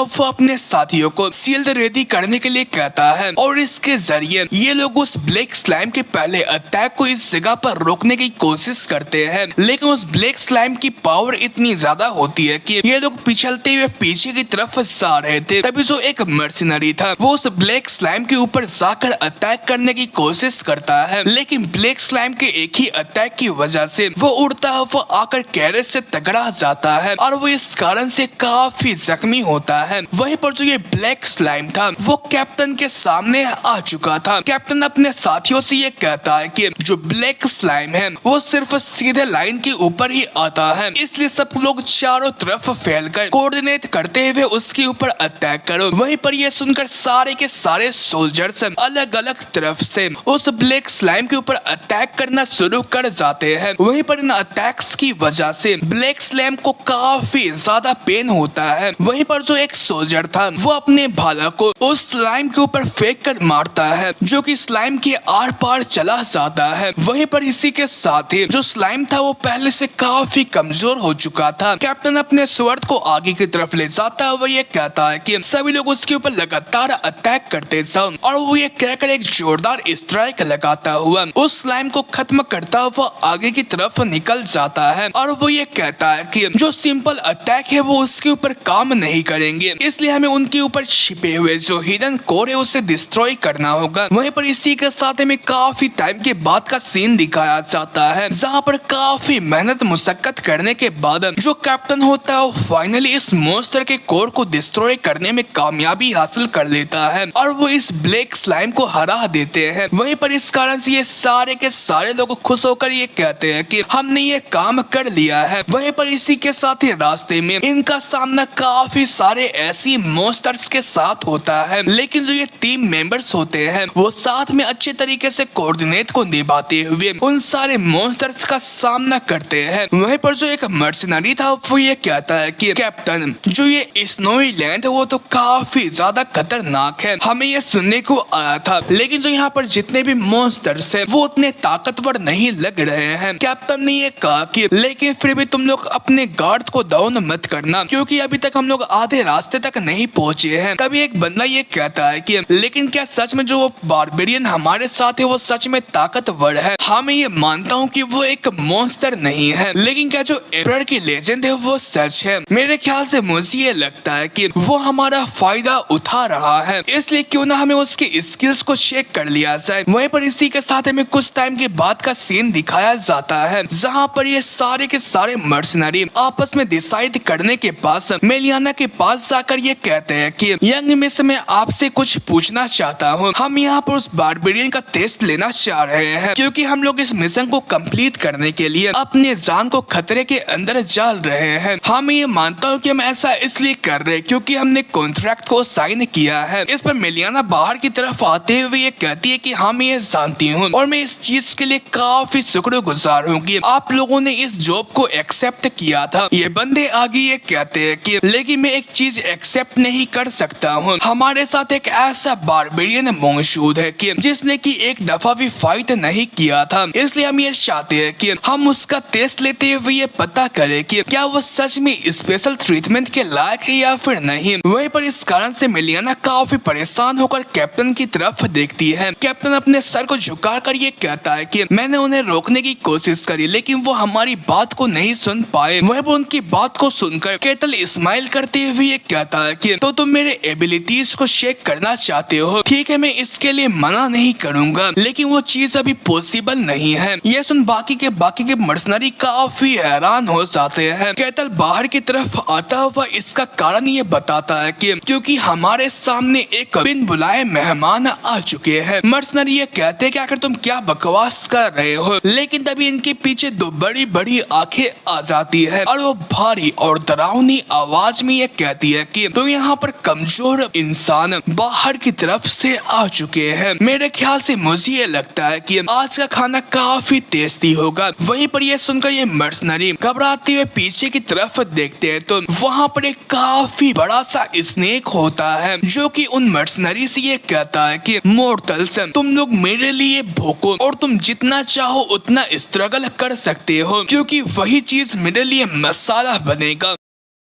वो अपने साथियों को शील्ड रेडी करने के लिए कहता है और इसके जरिए ये लोग उस ब्लैक स्लाइम के पहले अटैक को इस जगह पर रोकने की कोशिश करते हैं, लेकिन उस ब्लैक स्लाइम की पावर इतनी ज्यादा होती है कि ये लोग पिछलते हुए पीछे की तरफ जा रहे थे। तभी जो एक मर्सिनरी था वो उस ब्लैक स्लाइम के ऊपर जाकर अटैक करने की कोशिश करता है, लेकिन ब्लैक स्लाइम के एक ही अटैक की वजह से वो उड़ता हुआ आकर कैरेज से टकरा जाता है और वो इस कारण से काफी जख्मी होता है। वहीं पर जो ये ब्लैक स्लाइम था वो कैप्टन के सामने आ चुका था। कैप्टन अपने साथियों से ये कहता है कि जो ब्लैक स्लाइम है वो सिर्फ सीधे लाइन के ऊपर ही आता है, इसलिए सब लोग चारों तरफ फैलकर कोऑर्डिनेट करते हुए उसके ऊपर अटैक करो। वहीं पर ये सुनकर सारे के सारे सोल्जर्स अलग अलग तरफ से उस ब्लैक स्लाइम के ऊपर अटैक करना शुरू कर जाते हैं। वहीं पर इन अटैक्स की वजह से ब्लैक स्लाइम को काफी ज्यादा पेन होता है। वहीं पर जो एक सोल्जर था वो अपने भाला को उस स्लाइम के ऊपर फेंक कर मारता है जो कि स्लाइम के आर पार चला जाता है। वहीं पर इसी के साथ ही जो स्लाइम था वो पहले से काफी कमजोर हो चुका था। कैप्टन अपने स्वॉर्ड को आगे की तरफ ले जाता है। वो ये कहता है कि सभी लोग उसके ऊपर लगातार अटैक करते जाओ और वो ये कहकर एक जोरदार स्ट्राइक लगाता हुआ उस स्लाइम को खत्म करता हुआ आगे की तरफ निकल जाता है और वो ये कहता है कि जो सिंपल अटैक है वो उसके ऊपर काम नहीं करेंगे, इसलिए हमें उनके ऊपर छिपे हुए जो हिडन कोर है उसे डिस्ट्रॉय करना होगा। वहीं पर इसी के साथ हमें काफी टाइम के बाद का सीन दिखाया जाता है जहाँ पर काफी मेहनत मुशक्कत करने के बाद जो कैप्टन होता है वो फाइनली इस मॉन्स्टर के कोर को डिस्ट्रॉय करने में कामयाबी हासिल कर लेता है और वो इस ब्लैक स्लाइम को हरा देते हैं। वहीं पर इस कारण से ये सारे के सारे लोग खुश होकर ये कहते हैं कि हमने ये काम कर लिया है। वहीं पर इसी के साथ ही रास्ते में इनका सामना काफी सारे ऐसी मॉन्स्टर्स के साथ होता है, लेकिन जो ये टीम मेंबर्स होते हैं वो साथ में अच्छे तरीके से कोऑर्डिनेट को निभाते हुए उन सारे मॉन्स्टर्स का सामना करते हैं। वहीं पर जो एक मर्सनरी था वो ये कहता है कि कैप्टन जो ये स्नोई लैंड है वो तो काफी ज्यादा खतरनाक है, हमें ये सुनने को आया था, लेकिन जो यहाँ पर जितने भी मॉन्स्टर्स हैं वो उतने ताकतवर नहीं लग रहे हैं। कैप्टन ने ये कहा कि लेकिन फिर भी तुम लोग अपने गार्ड को डाउन मत करना, क्योंकि अभी तक हम लोग आधे रास्ते तक नहीं पहुंचे हैं। तभी एक बंदा ये कहता है कि लेकिन क्या सच में जो वो बारबेरियन हमारे साथ है वो सच में ताकतवर है? हाँ, मैं ये मानता हूँ कि वो एक मॉन्स्टर नहीं है, लेकिन क्या जो एम्परर की लेजेंड है वो सच है? मेरे ख्याल से मुझे ये लगता है कि वो हमारा फायदा उठा रहा है, इसलिए क्यों ना हमें उसके स्किल्स को चेक कर लिया जाए। वहीं पर इसी के साथ हमें कुछ टाइम के बाद का सीन दिखाया जाता है, जहाँ पर ये सारे के सारे मर्सनरी आपस में डिसाइड करने के पास मेलियाना के पास जाकर ये कहते हैं कि यंग मिस, मैं आपसे कुछ पूछना चाहता हूँ। हम यहाँ पर उस बारबेरियन का टेस्ट लेना चाह रहे हैं, क्योंकि हम लोग इस मिशन को कंप्लीट करने के लिए अपने जान को खतरे के अंदर डाल रहे हैं। हाँ, मैं ये मानता हूँ कि हम ऐसा इसलिए कर रहे हैं क्योंकि हमने कॉन्ट्रैक्ट को साइन किया है। इस पर मेलियाना बाहर की तरफ आते हुए ये कहती है कि हाँ, मैं ये जानती हूँ और मैं इस चीज के लिए काफी शुक्रगुजार हूँ कि आप लोगों ने इस जॉब को एक्सेप्ट किया था। ये बंदे आगे ये कहते हैं कि लेकिन मैं एक चीज एक्सेप्ट नहीं कर सकता हूँ, हमारे साथ एक ऐसा बारबेरियन मौजूद है कि जिसने की एक दफा भी फाइट नहीं किया था, इसलिए हम ये चाहते हैं कि हम उसका टेस्ट लेते हुए ये पता करें कि क्या वो सच में स्पेशल ट्रीटमेंट के लायक है या फिर नहीं। वहीं पर इस कारण से मेलियाना काफी परेशान होकर कैप्टन की तरफ देखती है। कैप्टन अपने सर को झुकाकर ये कहता है कि मैंने उन्हें रोकने की कोशिश करी, लेकिन वो हमारी बात को नहीं सुन पाए। वहीं पर उनकी बात को सुनकर केटल स्माइल करते हुए ये कहता है कि तो तुम मेरे एबिलिटीज को चेक करना चाहते हो, ठीक है, मैं इसके लिए मना नहीं करूंगा, लेकिन वो चीज अभी पॉसिबल नहीं है। ये सुन बाकी के मर्सनरी काफी हैरान हो जाते हैं। केटल बाहर की तरफ आता हुआ इसका कारण ये बताता है कि क्योंकि हमारे सामने एक बिन बुलाए मेहमान आ चुके हैं। मर्सनरी ये कहते हैं कि आखिर तुम क्या बकवास कर रहे हो, लेकिन तभी इनके पीछे दो बड़ी बड़ी आंखें आ जाती है और वो भारी और डरावनी आवाज में ये कहती है कि तो यहाँ पर कमजोर इंसान बाहर की तरफ से आ चुके हैं। मेरे ख्याल से मुझे ये लगता है कि आज का खाना काफी टेस्टी होगा। वहीं पर ये सुनकर ये मर्सनरी घबराते हुए पीछे की तरफ देखते हैं तो वहाँ पर एक काफी बड़ा सा स्नेक होता है, जो कि उन मर्सनरी से ये कहता है कि मोर्टल्स, तुम लोग मेरे लिए भूखो और तुम जितना चाहो उतना स्ट्रगल कर सकते हो, क्योंकि वही चीज मेरे लिए मसाला बनेगा।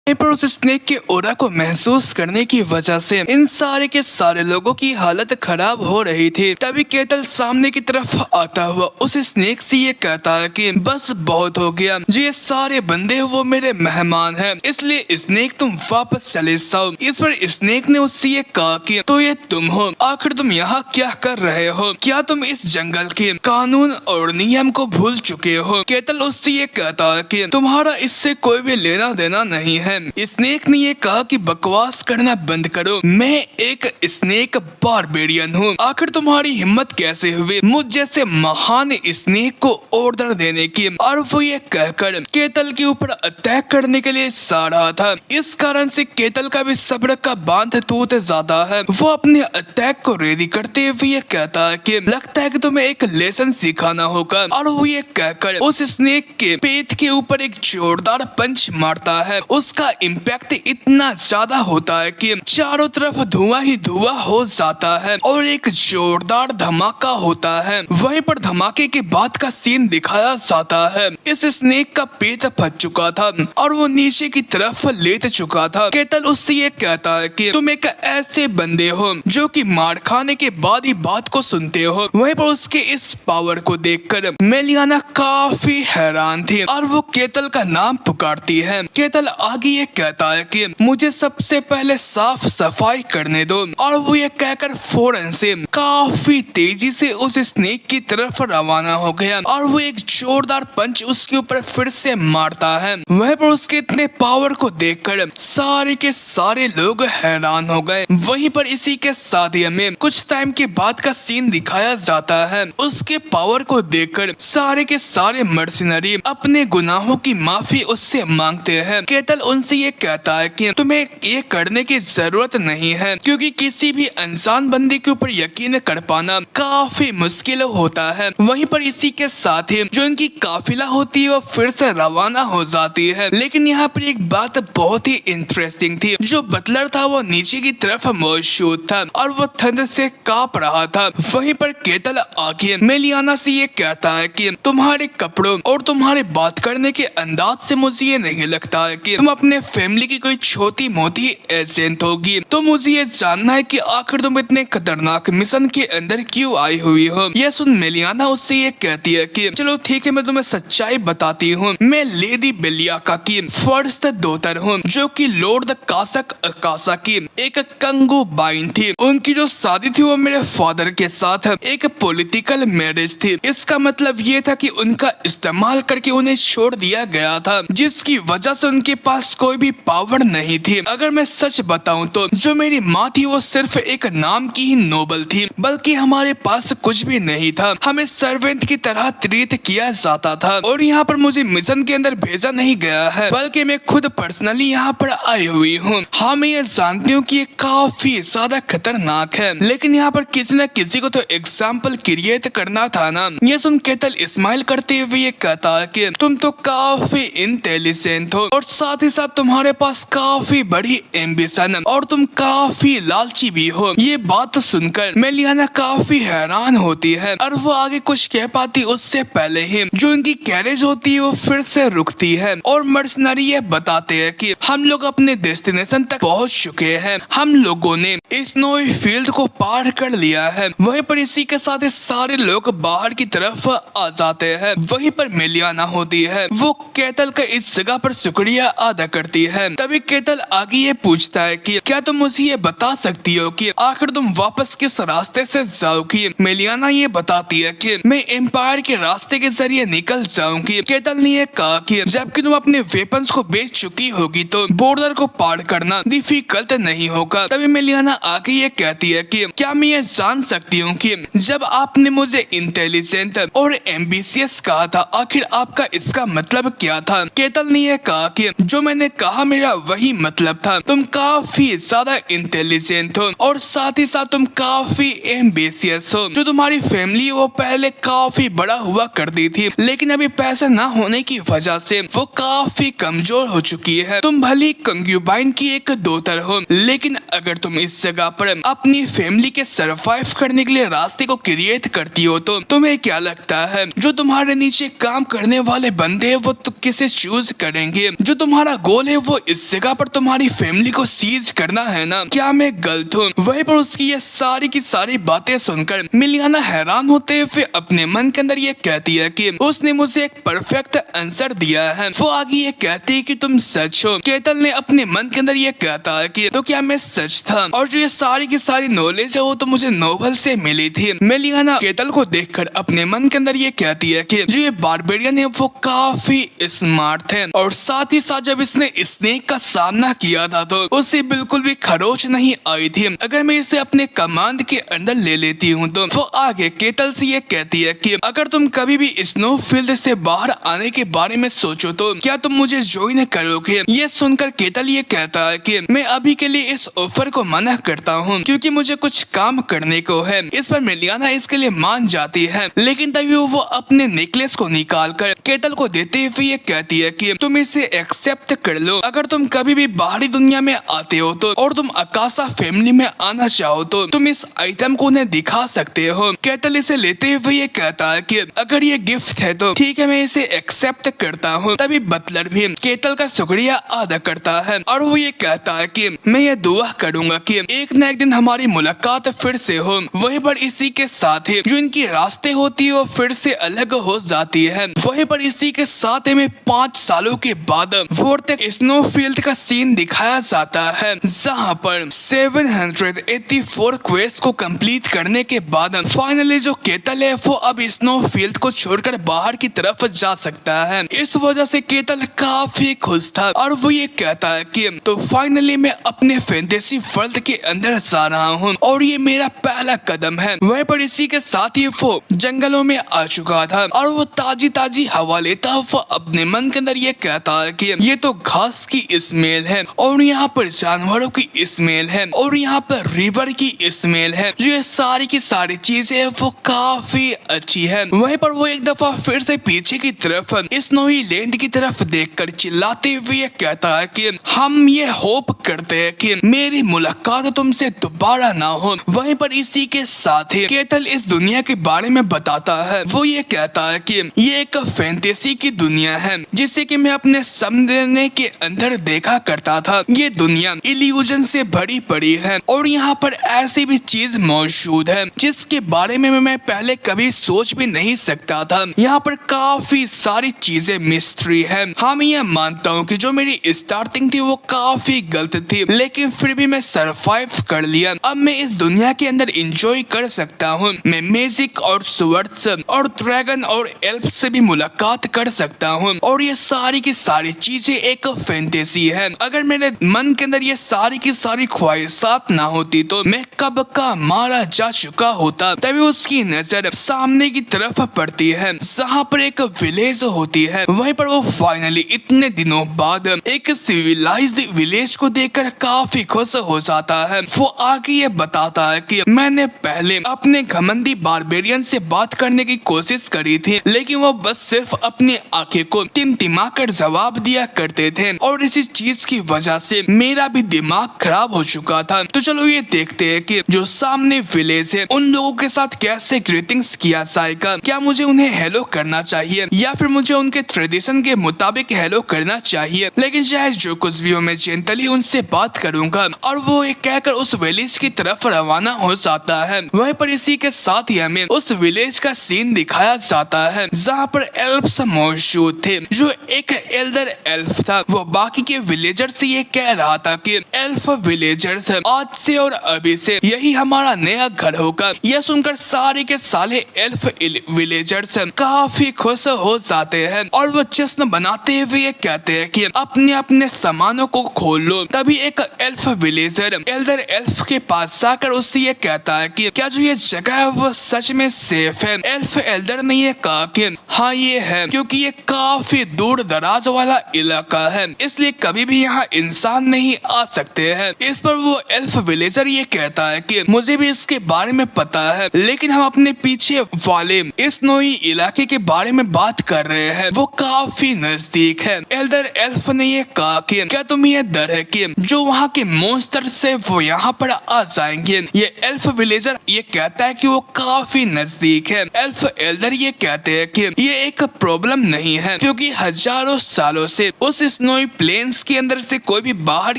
पर उस स्नेक के ओरा को महसूस करने की वजह से इन सारे के सारे लोगों की हालत खराब हो रही थी। तभी केटल सामने की तरफ आता हुआ उस स्नेक से ये कहता है कि बस बहुत हो गया, जो ये सारे बंदे वो मेरे मेहमान हैं, इसलिए स्नेक तुम वापस चले जाओ। इस पर स्नेक ने उससे ये कहा कि तो ये तुम हो, आखिर तुम यहाँ क्या कर रहे हो? क्या तुम इस जंगल के कानून और नियम को भूल चुके हो? केटल उससे ये कहता है कि तुम्हारा इससे कोई भी लेना देना नहीं है। स्नेक ने ये कहा कि बकवास करना बंद करो, मैं एक स्नेक बारबेरियन हूँ, आखिर तुम्हारी हिम्मत कैसे हुई मुझ जैसे महान स्नेक को ऑर्डर देने की? और वो ये कहकर केटल के ऊपर अटैक करने के लिए जा रहा था। इस कारण से केटल का भी सब्र का बांध टूट जाता है। वो अपने अटैक को रेडी करते हुए ये कहता है कि लगता है कि तुम्हें एक लेसन सिखाना होगा, और वो ये कहकर उस स्नेक के पेट के ऊपर एक जोरदार पंच मारता है। उसका इम्पैक्ट इतना ज्यादा होता है कि चारों तरफ धुआं ही धुआं हो जाता है और एक जोरदार धमाका होता है। वहीं पर धमाके के बाद का सीन दिखाया जाता है। इस स्नेक का पेट फट चुका था और वो नीचे की तरफ लेट चुका था। केटल उससे ये कहता है कि तुम एक ऐसे बंदे हो जो कि मार खाने के बाद ही बात को सुनते हो। वहीं पर उसके इस पावर को देखकर मेलियाना काफी हैरान थी और वो केटल का नाम पुकारती है। केटल आगे ये कहता है कि मुझे सबसे पहले साफ सफाई करने दो, और वो ये कहकर फौरन से काफी तेजी से उस स्नेक की तरफ रवाना हो गया और वो एक जोरदार पंच उसके ऊपर फिर से मारता है। वह पर उसके इतने पावर को देखकर सारे के सारे लोग हैरान हो गए। वहीं पर इसी के साथ ही हमें कुछ टाइम के बाद का सीन दिखाया जाता है। उसके पावर को देखकर सारे के सारे मर्सिनरी अपने गुनाहों की माफी उससे मांगते हैं। केटल उन उनसे ये कहता है कि तुम्हें ये करने की जरूरत नहीं है, क्योंकि किसी भी इंसान बंदे के ऊपर यकीन कर पाना काफी मुश्किल होता है। वहीं पर इसी के साथ ही जो इनकी काफिला होती है वो फिर से रवाना हो जाती है। लेकिन यहाँ पर एक बात बहुत ही इंटरेस्टिंग थी, जो बटलर था वो नीचे की तरफ मौजूद था और वो ठंड से कांप रहा था। वहीं पर केटल आके मेलियाना से ये कहता है कि तुम्हारे कपड़ों और तुम्हारे बात करने के अंदाज से मुझे ये नहीं लगता है कि तुम अपने फैमिली की कोई छोटी मोटी एजेंट होगी। तो मुझे ये जानना है कि आखिर तुम इतने खतरनाक मिशन के अंदर क्यों आई हुई हो। यह सुन मेलियाना उससे ये कहती है कि चलो ठीक है, मैं तुम्हें सच्चाई बताती हूँ। मैं लेडी बेलियाका की फर्स्ट डॉटर हूँ, जो कि लॉर्ड कासक अकासा की एक कंगुबाइन थी। उनकी जो शादी थी वो मेरे फादर के साथ एक पॉलिटिकल मैरिज थी। इसका मतलब ये था कि उनका इस्तेमाल करके उन्हें छोड़ दिया गया था, जिसकी वजह से उनके पास कोई भी पावर नहीं थी। अगर मैं सच बताऊं तो जो मेरी माँ थी वो सिर्फ एक नाम की ही नोबल थी, बल्कि हमारे पास कुछ भी नहीं था। हमें सर्वेंट की तरह ट्रीट किया जाता था और यहाँ पर मुझे मिशन के अंदर भेजा नहीं गया है, बल्कि मैं खुद पर्सनली यहाँ पर आई हुई हूँ। हाँ, मैं ये जानती हूँ कि ये काफी ज्यादा खतरनाक है, लेकिन यहाँ पर किसी न किसी को तो एग्जाम्पल क्रिएट करना था ना। ये सुन केटल स्माइल करते हुए ये कहता है कि तुम तो काफी इंटेलिजेंट हो और साथ ही साथ तुम्हारे पास काफी बड़ी एम्बिशन और तुम काफी लालची भी हो। ये बात सुनकर मेलियाना काफी हैरान होती है और वो आगे कुछ कह पाती उससे पहले ही जो इनकी कैरेज होती है वो फिर से रुकती है और मर्सनरी ये बताते हैं कि हम लोग अपने डेस्टिनेशन तक पहुंच चुके हैं। हम लोगों ने स्नोई फील्ड को पार कर लिया है। वहीं पर इसी के साथ सारे लोग बाहर की तरफ आ जाते हैं। वहीं पर मेलियाना होती है, वो केटल का इस जगह पर शुक्रिया अदा करती है। तभी केटल आगे ये पूछता है कि क्या तुम मुझे ये बता सकती हो कि आखिर तुम वापस किस रास्ते से जाओगी। मेलियाना ये बताती है कि मैं एम्पायर के रास्ते के जरिए निकल जाऊंगी। केटल ने ये कहा कि जबकि तुम अपने वेपन्स को बेच चुकी होगी तो बॉर्डर को पार करना डिफिकल्ट नहीं होगा। तभी मेलियाना आगे ये कहती है कि क्या मैं ये जान सकती हूँ कि जब आपने मुझे इंटेलिजेंट और एम्बिशियस कहा था, आखिर आपका इसका मतलब क्या था। केटल ने यह कहा कि जो मैंने कहा मेरा वही मतलब था। तुम काफी ज्यादा इंटेलिजेंट हो और साथ ही साथ तुम काफी एम्बिशियस हो। जो तुम्हारी फैमिली वो पहले काफी बड़ा हुआ करती थी, लेकिन अभी पैसा ना होने की वजह से वो काफी कमजोर हो चुकी है। तुम भली कंक्यूबाइन की एक डॉटर हो, लेकिन अगर तुम इस जगह पर अपनी फैमिली के सरवाइव करने के लिए रास्ते को क्रिएट करती हो तो तुम्हें क्या लगता है जो तुम्हारे नीचे काम करने वाले बंदे हैं वो तो किसे चूज करेंगे। जो तुम्हारा गोल है वो इस जगह पर तुम्हारी फैमिली को सीज करना है ना। क्या मैं गलत हूँ। वहीं पर उसकी ये सारी की सारी बातें सुनकर मेलियाना हैरान होते हुए अपने मन के अंदर ये कहती है कि उसने मुझे एक परफेक्ट आंसर दिया है। वो आगे ये कहती है कि तुम सच हो। केटल ने अपने मन के अंदर ये कहता है कि तो क्या मैं सच था और जो ये सारी की सारी नॉलेज है वो तो मुझे नोवेल से मिली थी। मेलियाना केटल को देखकर अपने मन के अंदर ये कहती है कि जो ये बारबेरियन है वो काफी स्मार्ट है और साथ ही साथ जब इसने स्नेक का सामना किया था तो उसे बिल्कुल भी खरोच नहीं आई थी। अगर मैं इसे अपने कमांड के अंदर ले लेती हूँ तो वो आगे केटल से ये कहती है कि अगर तुम कभी भी स्नो फील्ड से बाहर आने के बारे में सोचो तो क्या तुम मुझे ज्वाइन करोगे। ये सुनकर केटल ये कहता है कि मैं अभी के लिए इस ऑफर को मना करता हूँ क्योंकि मुझे कुछ काम करने को है। इस पर मेलियाना इसके लिए मान जाती है, लेकिन तभी वो अपने नेकलेस को निकाल कर केटल को देते हुए ये कहती है कि तुम इसे एक्सेप्ट कर लो। अगर तुम कभी भी बाहरी दुनिया में आते हो तो और तुम अकासा फैमिली में आना चाहो तो तुम इस आइटम को उन्हें दिखा सकते हो। केटल इसे लेते हुए ये कहता है कि अगर ये गिफ्ट है तो ठीक है, मैं इसे एक्सेप्ट करता हूँ। तभी बटलर भी केटल का शुक्रिया अदा करता है और वो ये कहता है कि मैं ये दुआ करूंगा कि एक न एक दिन हमारी मुलाकात फिर से हो। वहीं पर इसी के साथ ही जो इनकी रास्ते होती है वो फिर से अलग हो जाती है। वहीं पर इसी के साथ में 5 सालों के बाद फोर्थ स्नो फील्ड का सीन दिखाया जाता है, जहां पर 784 क्वेस्ट को कंप्लीट करने के बाद फाइनली जो केटल है वो अब स्नो फील्ड को छोड़कर बाहर की तरफ जा सकता है। इस वजह से केटल काफी खुश था और वो ये कहता है कि तो फाइनली मैं अपने फैंटेसी वर्ल्ड के अंदर जा रहा हूँ और ये मेरा पहला कदम है। वहीं पर इसी के साथ ही वो जंगलों में आ चुका था और वो ताजी ताजी हवा लेता वो अपने मन के अंदर ये कहता है कि ये तो घास की स्मेल है और यहाँ पर जानवरों की स्मेल है और यहाँ पर रिवर की स्मेल है। जो ये सारी की सारी चीजें है वो काफी अच्छी है। वहीं पर वो एक दफा फिर से पीछे की तरफ स्नोई लैंड की तरफ देखकर चिल्लाते हुए ये कहता है कि हम ये होप करते हैं कि मेरी मुलाकात तुमसे दोबारा ना हो। वहीं पर इसी के साथ ही केटल इस दुनिया के बारे में बताता है। वो ये कहता है कि ये एक फैंटेसी की दुनिया है जिसे कि मैं अपने सपने के अंदर देखा करता था। ये दुनिया इल्यूजन से भरी पड़ी है और यहाँ पर ऐसी भी चीज मौजूद है जिसके बारे में मैं पहले कभी सोच भी नहीं सकता था। यहाँ पर काफी सारी चीजें मिस्ट्री है। हाँ, मैं ये मानता हूँ कि जो मेरी स्टार्टिंग थी वो काफी गलत थी, लेकिन फिर भी मैं सरवाइव कर लिया। अब मैं इस दुनिया के अंदर एंजॉय कर सकता हूँ। मैं मैजिक और स्वर्ड्स और ड्रैगन और एल्फ से भी मुलाकात कर सकता हूँ और ये सारी की सारी चीजें एक फैंटेसी है। अगर मेरे मन के अंदर ये सारी की सारी ख्वाहिशात ना होती तो मैं कब का मारा जा चुका होता। तभी उसकी नजर सामने की तरफ पड़ती है जहाँ पर एक विलेज होती है। वहीं पर वो फाइनली इतने दिनों बाद एक सिविलाइज्ड विलेज को देखकर काफी खुश हो जाता है। वो आगे ये बताता है कि मैंने पहले अपने घमंडी बारबेरियन से बात करने की कोशिश करी थी, लेकिन वो बस सिर्फ अपनी आंखें को टिमटिमा कर जवाब दिया करते थे और इसी चीज की वजह से मेरा भी दिमाग खराब हो चुका था। तो चलो ये देखते हैं कि जो सामने विलेज है उन लोगों के साथ कैसे ग्रीटिंग्स किया जाएगा। क्या मुझे उन्हें हेलो करना चाहिए या फिर मुझे उनके ट्रेडिशन के मुताबिक हेलो करना चाहिए। लेकिन चाहे जो कुछ भी हो मैं जेंटली उनसे बात करूंगा और वो एक कहकर उस विलेज की तरफ रवाना हो जाता है। वहीं पर इसी के साथ ही हमें उस विलेज का सीन दिखाया जाता है जहाँ पर एल्फ्स मौजूद थे। जो एक एल्डर एल्फ था वो बाकी के विलेजर्स से ये कह रहा था कि एल्फ विलेजर्स आज से और अभी से यही हमारा नया घर होगा। यह सुनकर सारे के सारे एल्फ विलेजर्स काफी खुश हो जाते हैं और वो जश्न बनाते हुए ये कहते हैं कि अपने अपने सामानों को खोल लो। तभी एक एल्फ विलेजर एल्डर एल्फ के पास जाकर उससे ये कहता है कि क्या जो ये जगह है वो सच में सेफ है। एल्फ एल्डर ने ये कहा कि हाँ ये है, क्योंकि ये काफी दूर दराज वाला इलाका है इसलिए कभी भी यहाँ इंसान नहीं आ सकते हैं। इस पर वो एल्फ विलेजर ये कहता है कि मुझे भी इसके बारे में पता है, लेकिन हम अपने पीछे वाले स्नोई इलाके के बारे में बात कर रहे हैं, वो काफी नजदीक है। एल्डर एल्फ ने ये कहा कि क्या तुम्हें ये डर है कि जो वहाँ के मॉन्स्टर से वो यहाँ पर आ जाएंगे। ये एल्फ विलेजर ये कहता है कि वो काफी नजदीक है। एल्फ एल्डर ये कहते हैं कि ये एक प्रॉब्लम नहीं है क्योंकि हजारों सालों से उस स्नोई प्लेन्स के अंदर से कोई भी बाहर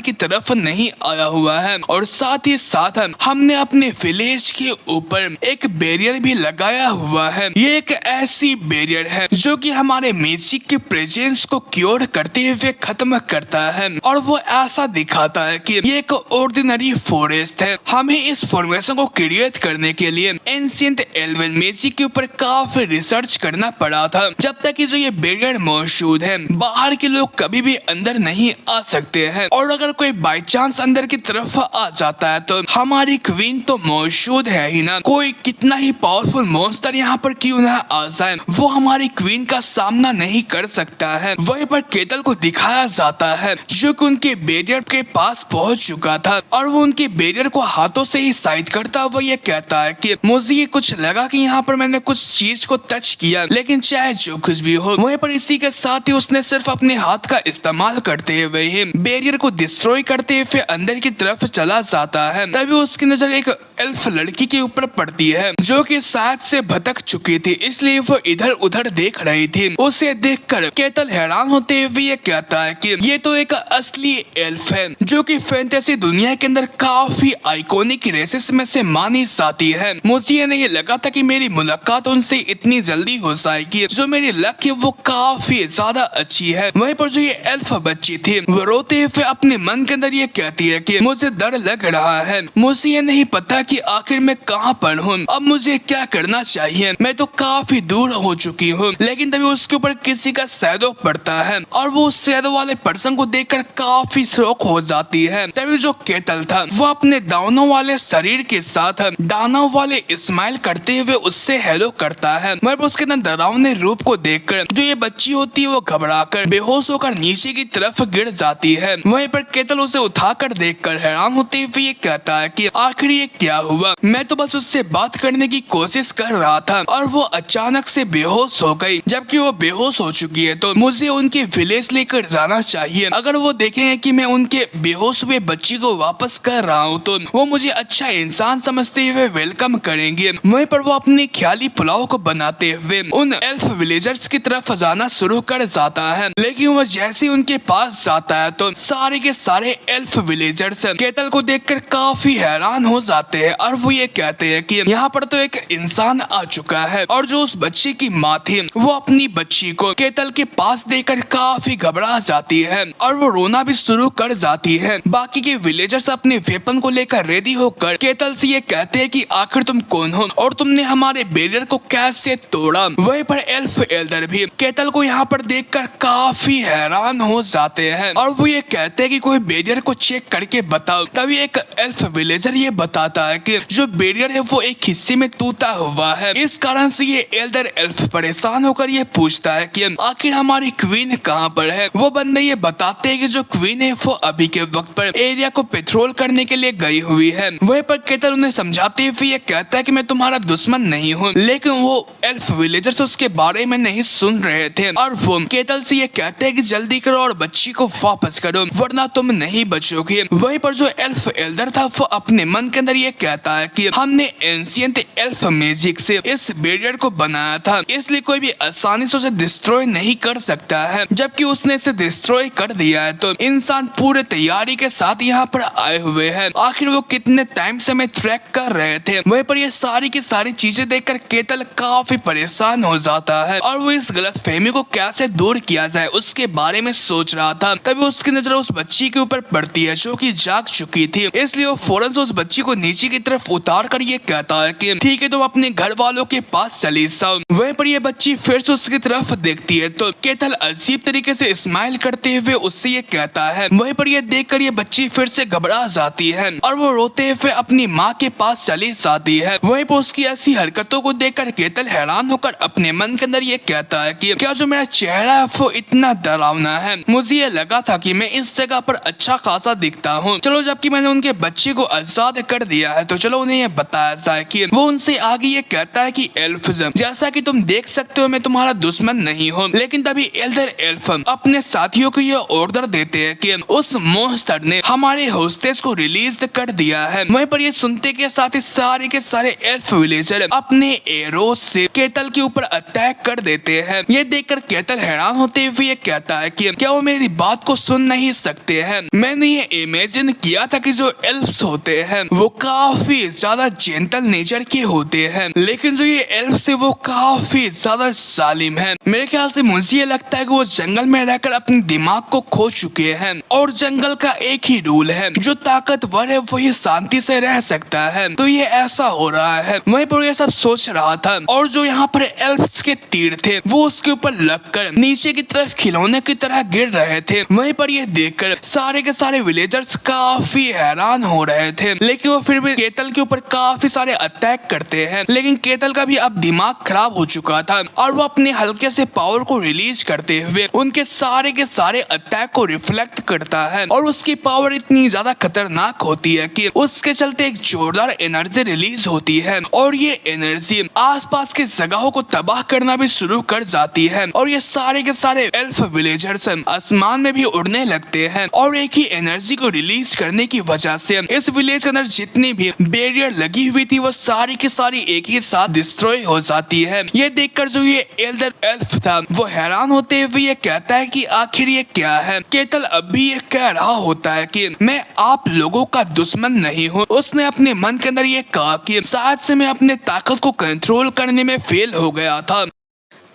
की तरफ नहीं आया हुआ है और साथ ही साथ हमने अपने विलेज के ऊपर एक बैरियर भी लगाया हुआ है। ये एक ऐसी बैरियर है जो कि हमारे मैजिक के प्रेजेंस को क्योर करते हुए खत्म करता है और वो ऐसा दिखाता है कि ये एक ऑर्डिनरी फॉरेस्ट है। हमें इस फॉर्मेशन को क्रिएट करने के लिए एंशिएंट एल्वन मैजिक के ऊपर काफी रिसर्च करना पड़ा था। जब तक कि जो ये बैरियर मौजूद है बाहर के लोग कभी भी अंदर नहीं आ सकते हैं और अगर कोई बाई चांस अंदर की तरफ आ जाता है तो हमारी क्वीन तो मौजूद है ही ना। कोई कितना ही पावरफुल मॉन्स्टर यहाँ पर क्यों ना आ जाए वो हमारी क्वीन का सामना नहीं कर सकता है। वहीं पर केटल को दिखाया जाता है जो कि उनके बैरियर के पास पहुंच चुका था और वो उनके बैरियर को हाथों से ही साइड करता हुआ ये कहता है कि मुझे ये कुछ लगा कि यहाँ पर मैंने कुछ चीज को टच किया, लेकिन चाहे जो कुछ भी हो। वहीं पर इसी के साथ ही उसने सिर्फ अपने हाथ का इस्तेमाल करते हुए ही बैरियर को डिस्ट्रॉय करते हुए अंदर की तरफ चला जाता है। तभी उसकी नजर एक एल्फ लड़की के ऊपर पड़ती है जो कि शायद से भटक चुकी थी, इसलिए वो इधर उधर देख रही थी। उसे देखकर केटल हैरान होते हुए ये कहता है कि ये तो एक असली एल्फ है जो कि फैंटेसी दुनिया के अंदर काफी आइकॉनिक रेसेस में से मानी जाती है। मुझे ये नहीं लगा था कि मेरी मुलाकात उनसे इतनी जल्दी हो जाएगी। जो मेरी लक है वो काफी ज्यादा अच्छी है। वहीं पर जो ये एल्फ बच्ची थी वो रोते हुए अपने मन के अंदर ये कहती है कि मुझे डर लग रहा है, मुझे ये नहीं पता कि आखिर मैं कहाँ पर हूँ, अब मुझे क्या करना चाहिए। मैं तो काफी दूर हो चुकी हूँ। लेकिन तभी उसके ऊपर किसी का शैडो पड़ता है और वो उस शैडो वाले पर्सन को देखकर काफी शौक हो जाती है। तभी जो केटल था वो अपने दानव वाले शरीर के साथ दानव वाले स्माइल करते हुए उससे हेलो करता है। मगर उसके डरावने रूप को देखकर जो ये बच्ची होती है वो घबराकर बेहोश होकर नीचे नीचे की तरफ गिर जाती है। वहीं पर केतल उसे उठाकर देखकर हैरान होते हुए ये कहता है कि आखिर ये क्या हुआ, मैं तो बस उससे बात करने की कोशिश कर रहा था और वो अचानक से बेहोश हो गई। जबकि वो बेहोश हो चुकी है तो मुझे उनके विलेज लेकर जाना चाहिए। अगर वो देखेंगे कि मैं उनके बेहोश हुए बच्ची को वापस कर रहा हूँ तो वो मुझे अच्छा इंसान समझते हुए वेलकम करेंगे। वहीं पर वो अपने ख्याली पुलाव को बनाते हुए उन एल्फ विलेजर्स की तरफ जाना शुरू कर जाता है। लेकिन वो जैसे ही उनके पास जाता है तो सारे के सारे एल्फ विलेजर्स केतल को देखकर काफी हैरान हो जाते हैं और वो ये कहते हैं कि यहाँ पर तो एक इंसान आ चुका है। और जो उस बच्चे की माँ थी वो अपनी बच्ची को केतल के पास देखकर काफी घबरा जाती है और वो रोना भी शुरू कर जाती है। बाकी के विलेजर्स अपने वेपन को लेकर रेडी होकर केतल से ये कहते हैं कि आखिर तुम कौन हो और तुमने हमारे बैरियर को कैसे तोड़ा। वहीं पर एल्फ एल्डर भी केतल को यहाँ पर देखकर काफी हैरान हो जाते हैं और वो ये कहते हैं कि कोई बैरियर को चेक करके बताओ। तभी एक एल्फ विलेजर ये बताता है कि जो बैरियर है वो एक हिस्से में टूटा हुआ है। इस कारण से ये एल्डर एल्फ परेशान होकर ये पूछता है कि आखिर हमारी क्वीन कहाँ पर है। वो बंदे ये बताते हैं कि जो क्वीन है वो अभी के वक्त पर एरिया को पेट्रोल करने के लिए गई हुई है। वहीं पर केतल उन्हें समझाते हुए ये कहता है कि मैं तुम्हारा दुश्मन नहीं हूँ। लेकिन वो एल्फ विलेजर्स उसके बारे में नहीं सुन रहे थे और वो केतल से ये कहते हैं कि जल्दी करो और बच्ची को वापस करो वरना तुम नहीं बचोगे। वहीं पर जो एल्फ एल्डर था वो अपने मन के अंदर ये कहता है कि हमने एंशिएंट एल्फ मैजिक से इस बैरियर को बनाया था, इसलिए कोई भी आसानी से उसे डिस्ट्रॉय नहीं कर सकता है। जबकि उसने इसे डिस्ट्रॉय कर दिया है तो इंसान पूरे तैयारी के साथ यहाँ पर आए हुए हैं। आखिर वो कितने टाइम से हमें ट्रैक कर रहे थे। वहीं पर ये सारी की सारी चीजें देखकर केतल काफी परेशान हो जाता है और वो इस गलतफहमी को कैसे दूर किया जाए उसके बारे में सोच रहा था। तभी उसकी नजर उस बच्ची के ऊपर पड़ती है जो कि जाग चुकी थी। इसलिए वो फौरन से उस बच्ची को नीचे की तरफ उतार कर ये कहता है कि ठीक है तुम अपने घर वालों के पास चली जाओ। वहीं पर ये बच्ची फिर से उसकी तरफ देखती है तो केतल अजीब तरीके से स्माइल करते हुए उससे ये कहता है। वहीं पर ये देखकर ये बच्ची फिर से घबरा जाती है और वो रोते हुए अपनी माँ के पास चली जाती है। वहीं पर उसकी ऐसी हरकतों को देखकर केतल हैरान होकर अपने मन के अंदर ये कहता है कि क्या जो मेरा चेहरा है वो इतना डरावना है। मुझे ये लगा था कि मैं इस जगह पर अच्छा खासा दिखता हूँ। चलो जबकि मैंने उनके बच्चे को आजाद कर दिया है तो चलो उन्हें ये बताया जाए कि वो उनसे आगे ये कहता है कि एल्फिज्म जैसा कि तुम देख सकते हो मैं तुम्हारा दुश्मन नहीं हूँ। लेकिन तभी एल्डर एल्फ अपने साथियों को ये ऑर्डर देते हैं कि उस मॉन्स्टर ने हमारे होस्टेस को रिलीज कर दिया है। वहीं पर ये सुनते के साथ ही सारे के सारे एल्फ विलेजर अपने एरोस से केतल के ऊपर अटैक कर देते हैं। ये देखकर केतल हैरान होते हुए ये कहता है कि क्या वो मेरी बात को सुन नहीं सकते हैं। मैंने ये इमेजिन किया था कि जो एल्फ्स होते हैं वो काफी ज्यादा जेंटल नेचर के होते हैं, लेकिन जो ये एल्फ्स है वो काफी ज्यादा जालिम है। मेरे ख्याल से मुझे ये लगता है कि वो जंगल में रहकर अपने दिमाग को खो चुके हैं और जंगल का एक ही रूल है जो ताकतवर है वही शांति से रह सकता है। तो ये ऐसा हो रहा है। वहीं पर ये सब सोच रहा था और जो यहाँ पर एल्फ्स के तीर थे वो उसके ऊपर लगकर नीचे की तरफ खिलौने की तरह गिर रहे थे। वहीं पर ये देखकर सारे के सारे विलेजर्स काफी हैरान हो रहे थे, लेकिन वो फिर भी केतल के ऊपर काफी सारे अटैक करते हैं। लेकिन केतल का भी अब दिमाग खराब हो चुका था और वो अपने हल्के से पावर को रिलीज करते हुए उनके सारे के सारे अटैक को रिफ्लेक्ट करता है और उसकी पावर इतनी ज्यादा खतरनाक होती है कि उसके चलते एक जोरदार एनर्जी रिलीज होती है और ये एनर्जी आसपास के जगहों को तबाह करना भी शुरू कर जाती है और ये सारे के सारे एल्फ विलेजर्स आसमान में भी उड़ने लगते हैं और एक ही एनर्जी को रिलीज करने की वजह से इस विलेज के अंदर जितनी भी बैरियर लगी हुई थी वो सारी की सारी एक ही साथ डिस्ट्रॉय हो जाती है। ये देखकर जो ये एल्डर एल्फ था वो हैरान होते हुए ये कहता है कि आखिर ये क्या है। केतल अभी ये कह रहा होता है कि मैं आप लोगों का दुश्मन नहीं हूँ। उसने अपने मन के अंदर ये कहा कि शायद से मैं अपने ताकत को कंट्रोल करने में फेल हो गया था।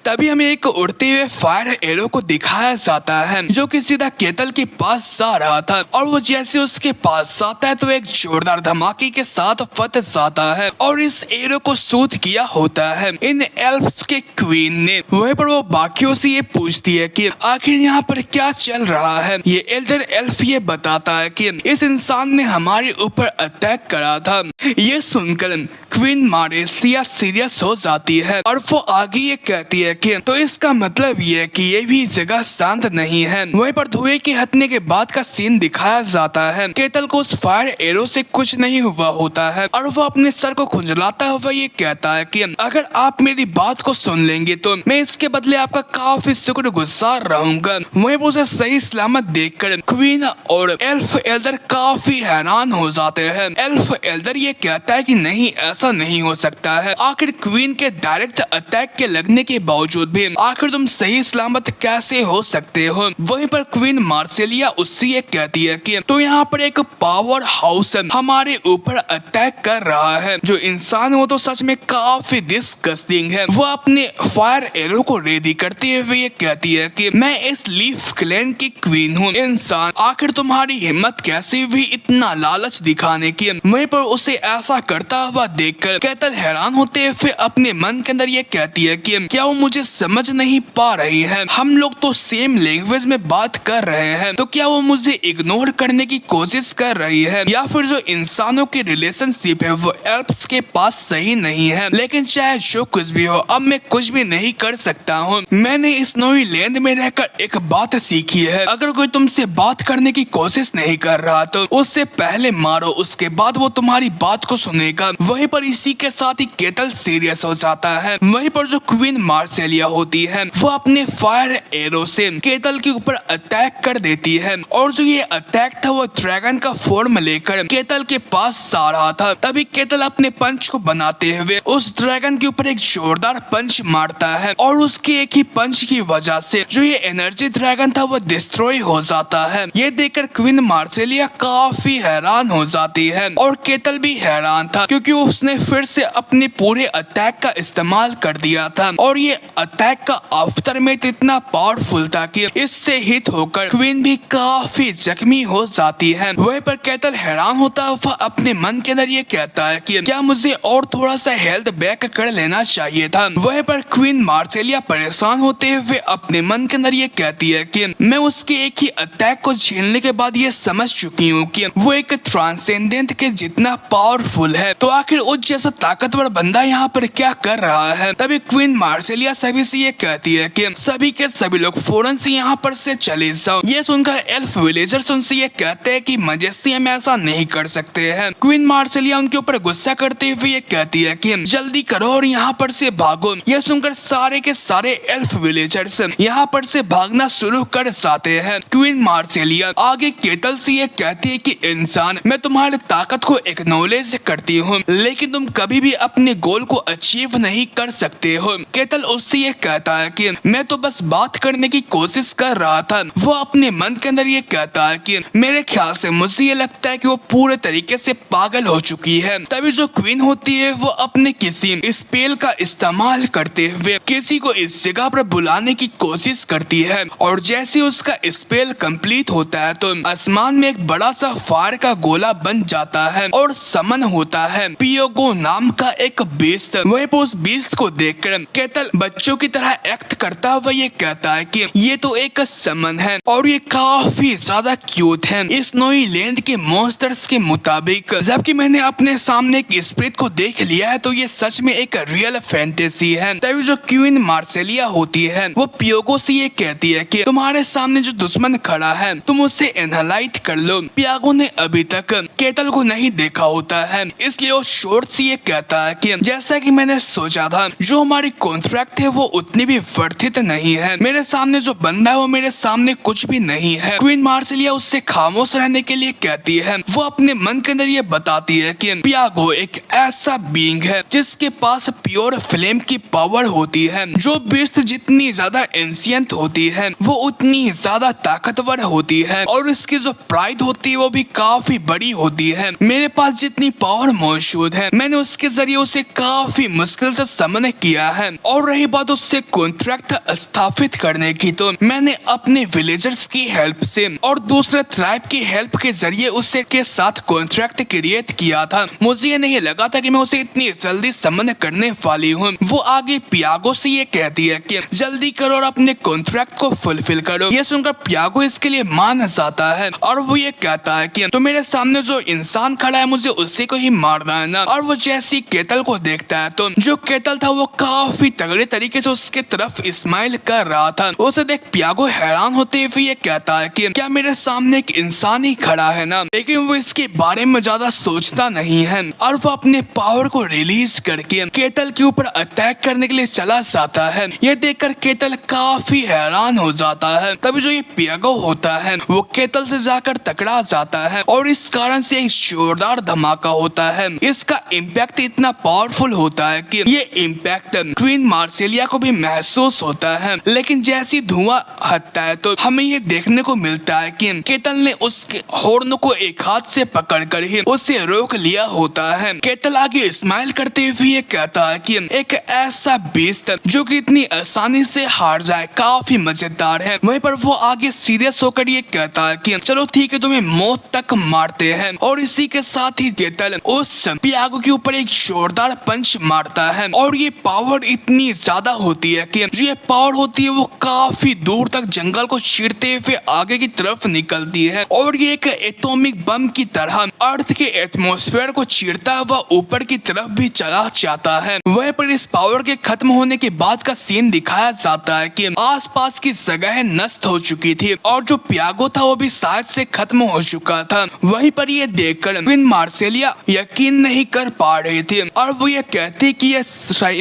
तभी हमें एक उड़ते हुए फायर एरो को दिखाया जाता है जो कि सीधा केतल के पास जा रहा था और वो जैसे उसके पास जाता है तो एक जोरदार धमाके के साथ फट जाता है और इस एरो को शूट किया होता है इन एल्फ्स के क्वीन ने। वहीं पर वो बाकियों से ये पूछती है कि आखिर यहाँ पर क्या चल रहा है। ये एल्डर एल्फ ये बताता है कि इस इंसान ने हमारे ऊपर अटैक करा था। ये सुनकर क्वीन मार्सिलिया सीरियस हो जाती है और वो आगे ये कहती है कि तो इसका मतलब ये है कि ये भी जगह शांत नहीं है। वहीं पर धुएं के हटने के बाद का सीन दिखाया जाता है। केटल को उस फायर एरो से कुछ नहीं हुआ होता है और वो अपने सर को खुजलाता हुआ ये कहता है कि अगर आप मेरी बात को सुन लेंगे तो मैं इसके बदले आपका काफी शुक्रगुजार रहूंगा। वहीं पर उसे सही सलामत देखकर क्वीन और एल्फ एल्डर काफी हैरान हो जाते हैं। एल्फ एल्डर ये कहता है कि नहीं, ऐसा नहीं हो सकता है। आखिर क्वीन के डायरेक्ट अटैक के लगने के बावजूद भी आखिर तुम सही सलामत कैसे हो सकते हो। वहीं पर क्वीन मार्सिलिया उससे ये कहती है कि तो यहाँ पर एक पावर हाउस हमारे ऊपर अटैक कर रहा है। जो इंसान वो तो सच में काफी डिस्गस्टिंग है। वो अपने फायर एरो को रेडी करते हुए ये कहती है कि मैं इस लीफ क्लैन की क्वीन हूँ। इंसान, आखिर तुम्हारी हिम्मत कैसे हुई इतना लालच दिखाने की। वहीं पर उसे ऐसा करता हुआ देखकर केटल हैरान होते हुए अपने मन के अंदर ये कहती है कि क्या वो मुझे समझ नहीं पा रही है। हम लोग तो सेम लैंग्वेज में बात कर रहे हैं, तो क्या वो मुझे इग्नोर करने की कोशिश कर रही है या फिर जो इंसानों की रिलेशनशिप है वो एल्फ्स के पास सही नहीं है। लेकिन चाहे जो कुछ भी हो, अब मैं कुछ भी नहीं कर सकता हूँ। मैंने इस नोई लैंड में रहकर एक बात सीखी है, अगर कोई तुमसे बात करने की कोशिश नहीं कर रहा तो उससे पहले मारो, उसके बाद वो तुम्हारी बात को सुनेगा। वहीं पर इसी के साथ ही केटल सीरियस हो जाता है। वहीं पर जो क्वीन मार्सिलिया होती है वो अपने फायर एरो से केटल के ऊपर अटैक कर देती है और जो ये अटैक था वो ड्रैगन का फॉर्म लेकर केटल के पास आ रहा था। तभी केटल अपने पंच को बनाते हुए उस ड्रैगन के ऊपर एक जोरदार पंच मारता है और उसके एक ही पंच की वजह से जो ये एनर्जी ड्रैगन था वो डिस्ट्रॉय हो जाता है। ये देखकर क्वीन मार्सिलिया काफी हैरान हो जाती है और केटल भी हैरान था क्योंकि उसने फिर से अपने पूरे अटैक का इस्तेमाल कर दिया था और ये अटैक का आफ्टर में इतना पावरफुल था कि इससे हिट होकर क्वीन भी काफी जख्मी हो जाती है। वहीं पर केटल हैरान होता हुआ अपने मन के अंदर ये कहता है कि क्या मुझे और थोड़ा सा हेल्थ बैक कर लेना चाहिए था। वहीं पर क्वीन मार्सिलिया परेशान होते हुए अपने मन के अंदर ये कहती है कि मैं उसके एक ही अटैक को झेलने के बाद ये समझ चुकी हूँ कि वो एक ट्रांसेंडेंट के जितना पावरफुल है, तो आखिर उस जैसा ताकतवर बंदा यहाँ पर क्या कर रहा है। तभी क्वीन मार्सिलिया सभी से ये कहती है कि सभी के सभी लोग फौरन से यहाँ पर से चले जाओ। ये सुनकर एल्फ विलेजर्स उनसे ये कहते हैं कि मजेस्टी हम ऐसा नहीं कर सकते हैं। क्वीन मार्सिलिया उनके ऊपर गुस्सा करते हुए ये कहती है कि जल्दी करो और यहाँ पर से भागो। ये सुनकर सारे के सारे एल्फ विलेजर्स यहाँ पर से भागना शुरू कर जाते हैं। क्वीन मार्सिलिया आगे केटल से ये कहती है कि इंसान, मैं तुम्हारी ताकत को एक्नॉलेज करती हूँ लेकिन तुम कभी भी अपने गोल को अचीव नहीं कर सकते हो। केटल उससे ये कहता है कि मैं तो बस बात करने की कोशिश कर रहा था। वो अपने मन के अंदर ये कहता है कि मेरे ख्याल से मुझे ये लगता है कि वो पूरे तरीके से पागल हो चुकी है। तभी जो क्वीन होती है वो अपने किसी स्पेल का इस्तेमाल करते हुए किसी को इस जगह पर बुलाने की कोशिश करती है और जैसे उसका स्पेल कंप्लीट होता है तो आसमान में एक बड़ा सा फायर का गोला बन जाता है और समन होता है पियोगो नाम का एक बीस्ट। वहीं पर उस बीस्ट को देखकर केटल बच्चों की तरह एक्ट करता हुआ ये कहता है कि ये तो एक समन है और ये काफी ज्यादा क्यूट है इस नोई लैंड के मॉन्स्टर्स के मुताबिक। जबकि मैंने अपने सामने एक स्पिरिट को देख लिया है तो ये सच में एक रियल फैंटेसी है। तभी जो क्वीन मार्सिलिया होती है वो पियोगो से ये कहती है कि तुम्हारे सामने जो दुश्मन खड़ा है तुम उससे एनालाइज कर लो। पियागो ने अभी तक केटल को नहीं देखा होता है इसलिए वो शॉर्ट से ये कहता है कि जैसा कि मैंने सोचा था जो हमारी कॉन्ट्रैक्ट है वो उतनी भी वर्थित नहीं है। मेरे सामने जो बंदा है वो मेरे सामने कुछ भी नहीं है। क्वीन मार्सिलिया उससे खामोश रहने के लिए कहती है। वो अपने मन के अंदर ये बताती है कि पियागो एक ऐसा बीइंग है जिसके पास प्योर फ्लेम की पावर होती है। जो बीस्ट जितनी ज्यादा एंशिएंट होती है वो उतनी ज्यादा ताकतवर होती है और इसकी जो प्राइड होती है वो भी काफी बड़ी होती है। मेरे पास जितनी पावर मौजूद है मैंने उसके जरिए उसे काफी मुश्किल से समन किया है। और रही बात उससे कॉन्ट्रैक्ट स्थापित करने की तो मैंने अपने विलेजर्स की हेल्प से और दूसरे ट्राइब की हेल्प के जरिए उससे के साथ कॉन्ट्रैक्ट क्रिएट किया था। मुझे ये नहीं लगा था कि मैं उसे इतनी जल्दी समन करने वाली हूँ। वो आगे पियागो से ये कहती है कि जल्दी करो और अपने कॉन्ट्रैक्ट को फुलफिल करो। ये सुनकर पियागो इसके लिए मान जाता है और वो ये कहता है कि तो मेरे सामने जो इंसान खड़ा है मुझे उसी को ही मारना है ना। और वो जैसी केतल को देखता है तो जो केतल था वो काफी तगड़े तरीके से उसके तरफ स्माइल कर रहा था। उसे देख पियागो हैरान होते हुए ये कहता है कि क्या मेरे सामने एक इंसान ही खड़ा है ना, लेकिन वो इसके बारे में ज्यादा सोचता नहीं है और वो अपने पावर को रिलीज करके केतल के ऊपर अटैक करने के लिए चला जाता है। ये देखकर केतल काफी हैरान हो जाता है। तभी जो ये पियागो होता है वो केतल से जाकर टकरा जाता है और इस कारण से एक जोरदार धमाका होता है। इसका इम्पैक्ट इतना पावरफुल होता है कि ये इम्पैक्ट क्वीन मार्सेलिया को भी महसूस होता है, लेकिन जैसी धुआं हटता है तो हमें ये देखने को मिलता है कि केतल ने उसके हॉर्न को एक हाथ से पकड़कर ही उसे रोक लिया होता है। केतल आगे स्माइल करते हुए ये कहता है कि एक ऐसा बीस्ट जो कि इतनी आसानी से हार जाए काफी मजेदार है। वहीं पर वो आगे सीरियस होकर ये कहता है कि चलो ठीक है, तुम्हें मौत तक मारते हैं। और इसी के साथ ही केतल उस पियागो के ऊपर एक जोरदार पंच मारता है और ये पावर इतनी ज्यादा होती है कि जो ये पावर होती है वो काफी दूर तक जंगल को चीरते हुए आगे की तरफ निकलती है और ये एक एटॉमिक बम की तरह अर्थ के एटमॉस्फेयर को चीरता हुआ ऊपर की तरफ भी चला जाता है। वहीं पर इस पावर के खत्म होने के बाद का सीन दिखाया जाता है कि आसपास की जगह नष्ट हो चुकी थी और जो पियागो था वो भी शायद से खत्म हो चुका था। वहीं पर ये देखकर क्वीन मार्सेलिया यकीन नहीं कर पा रही थी और वो ये कहती कि ये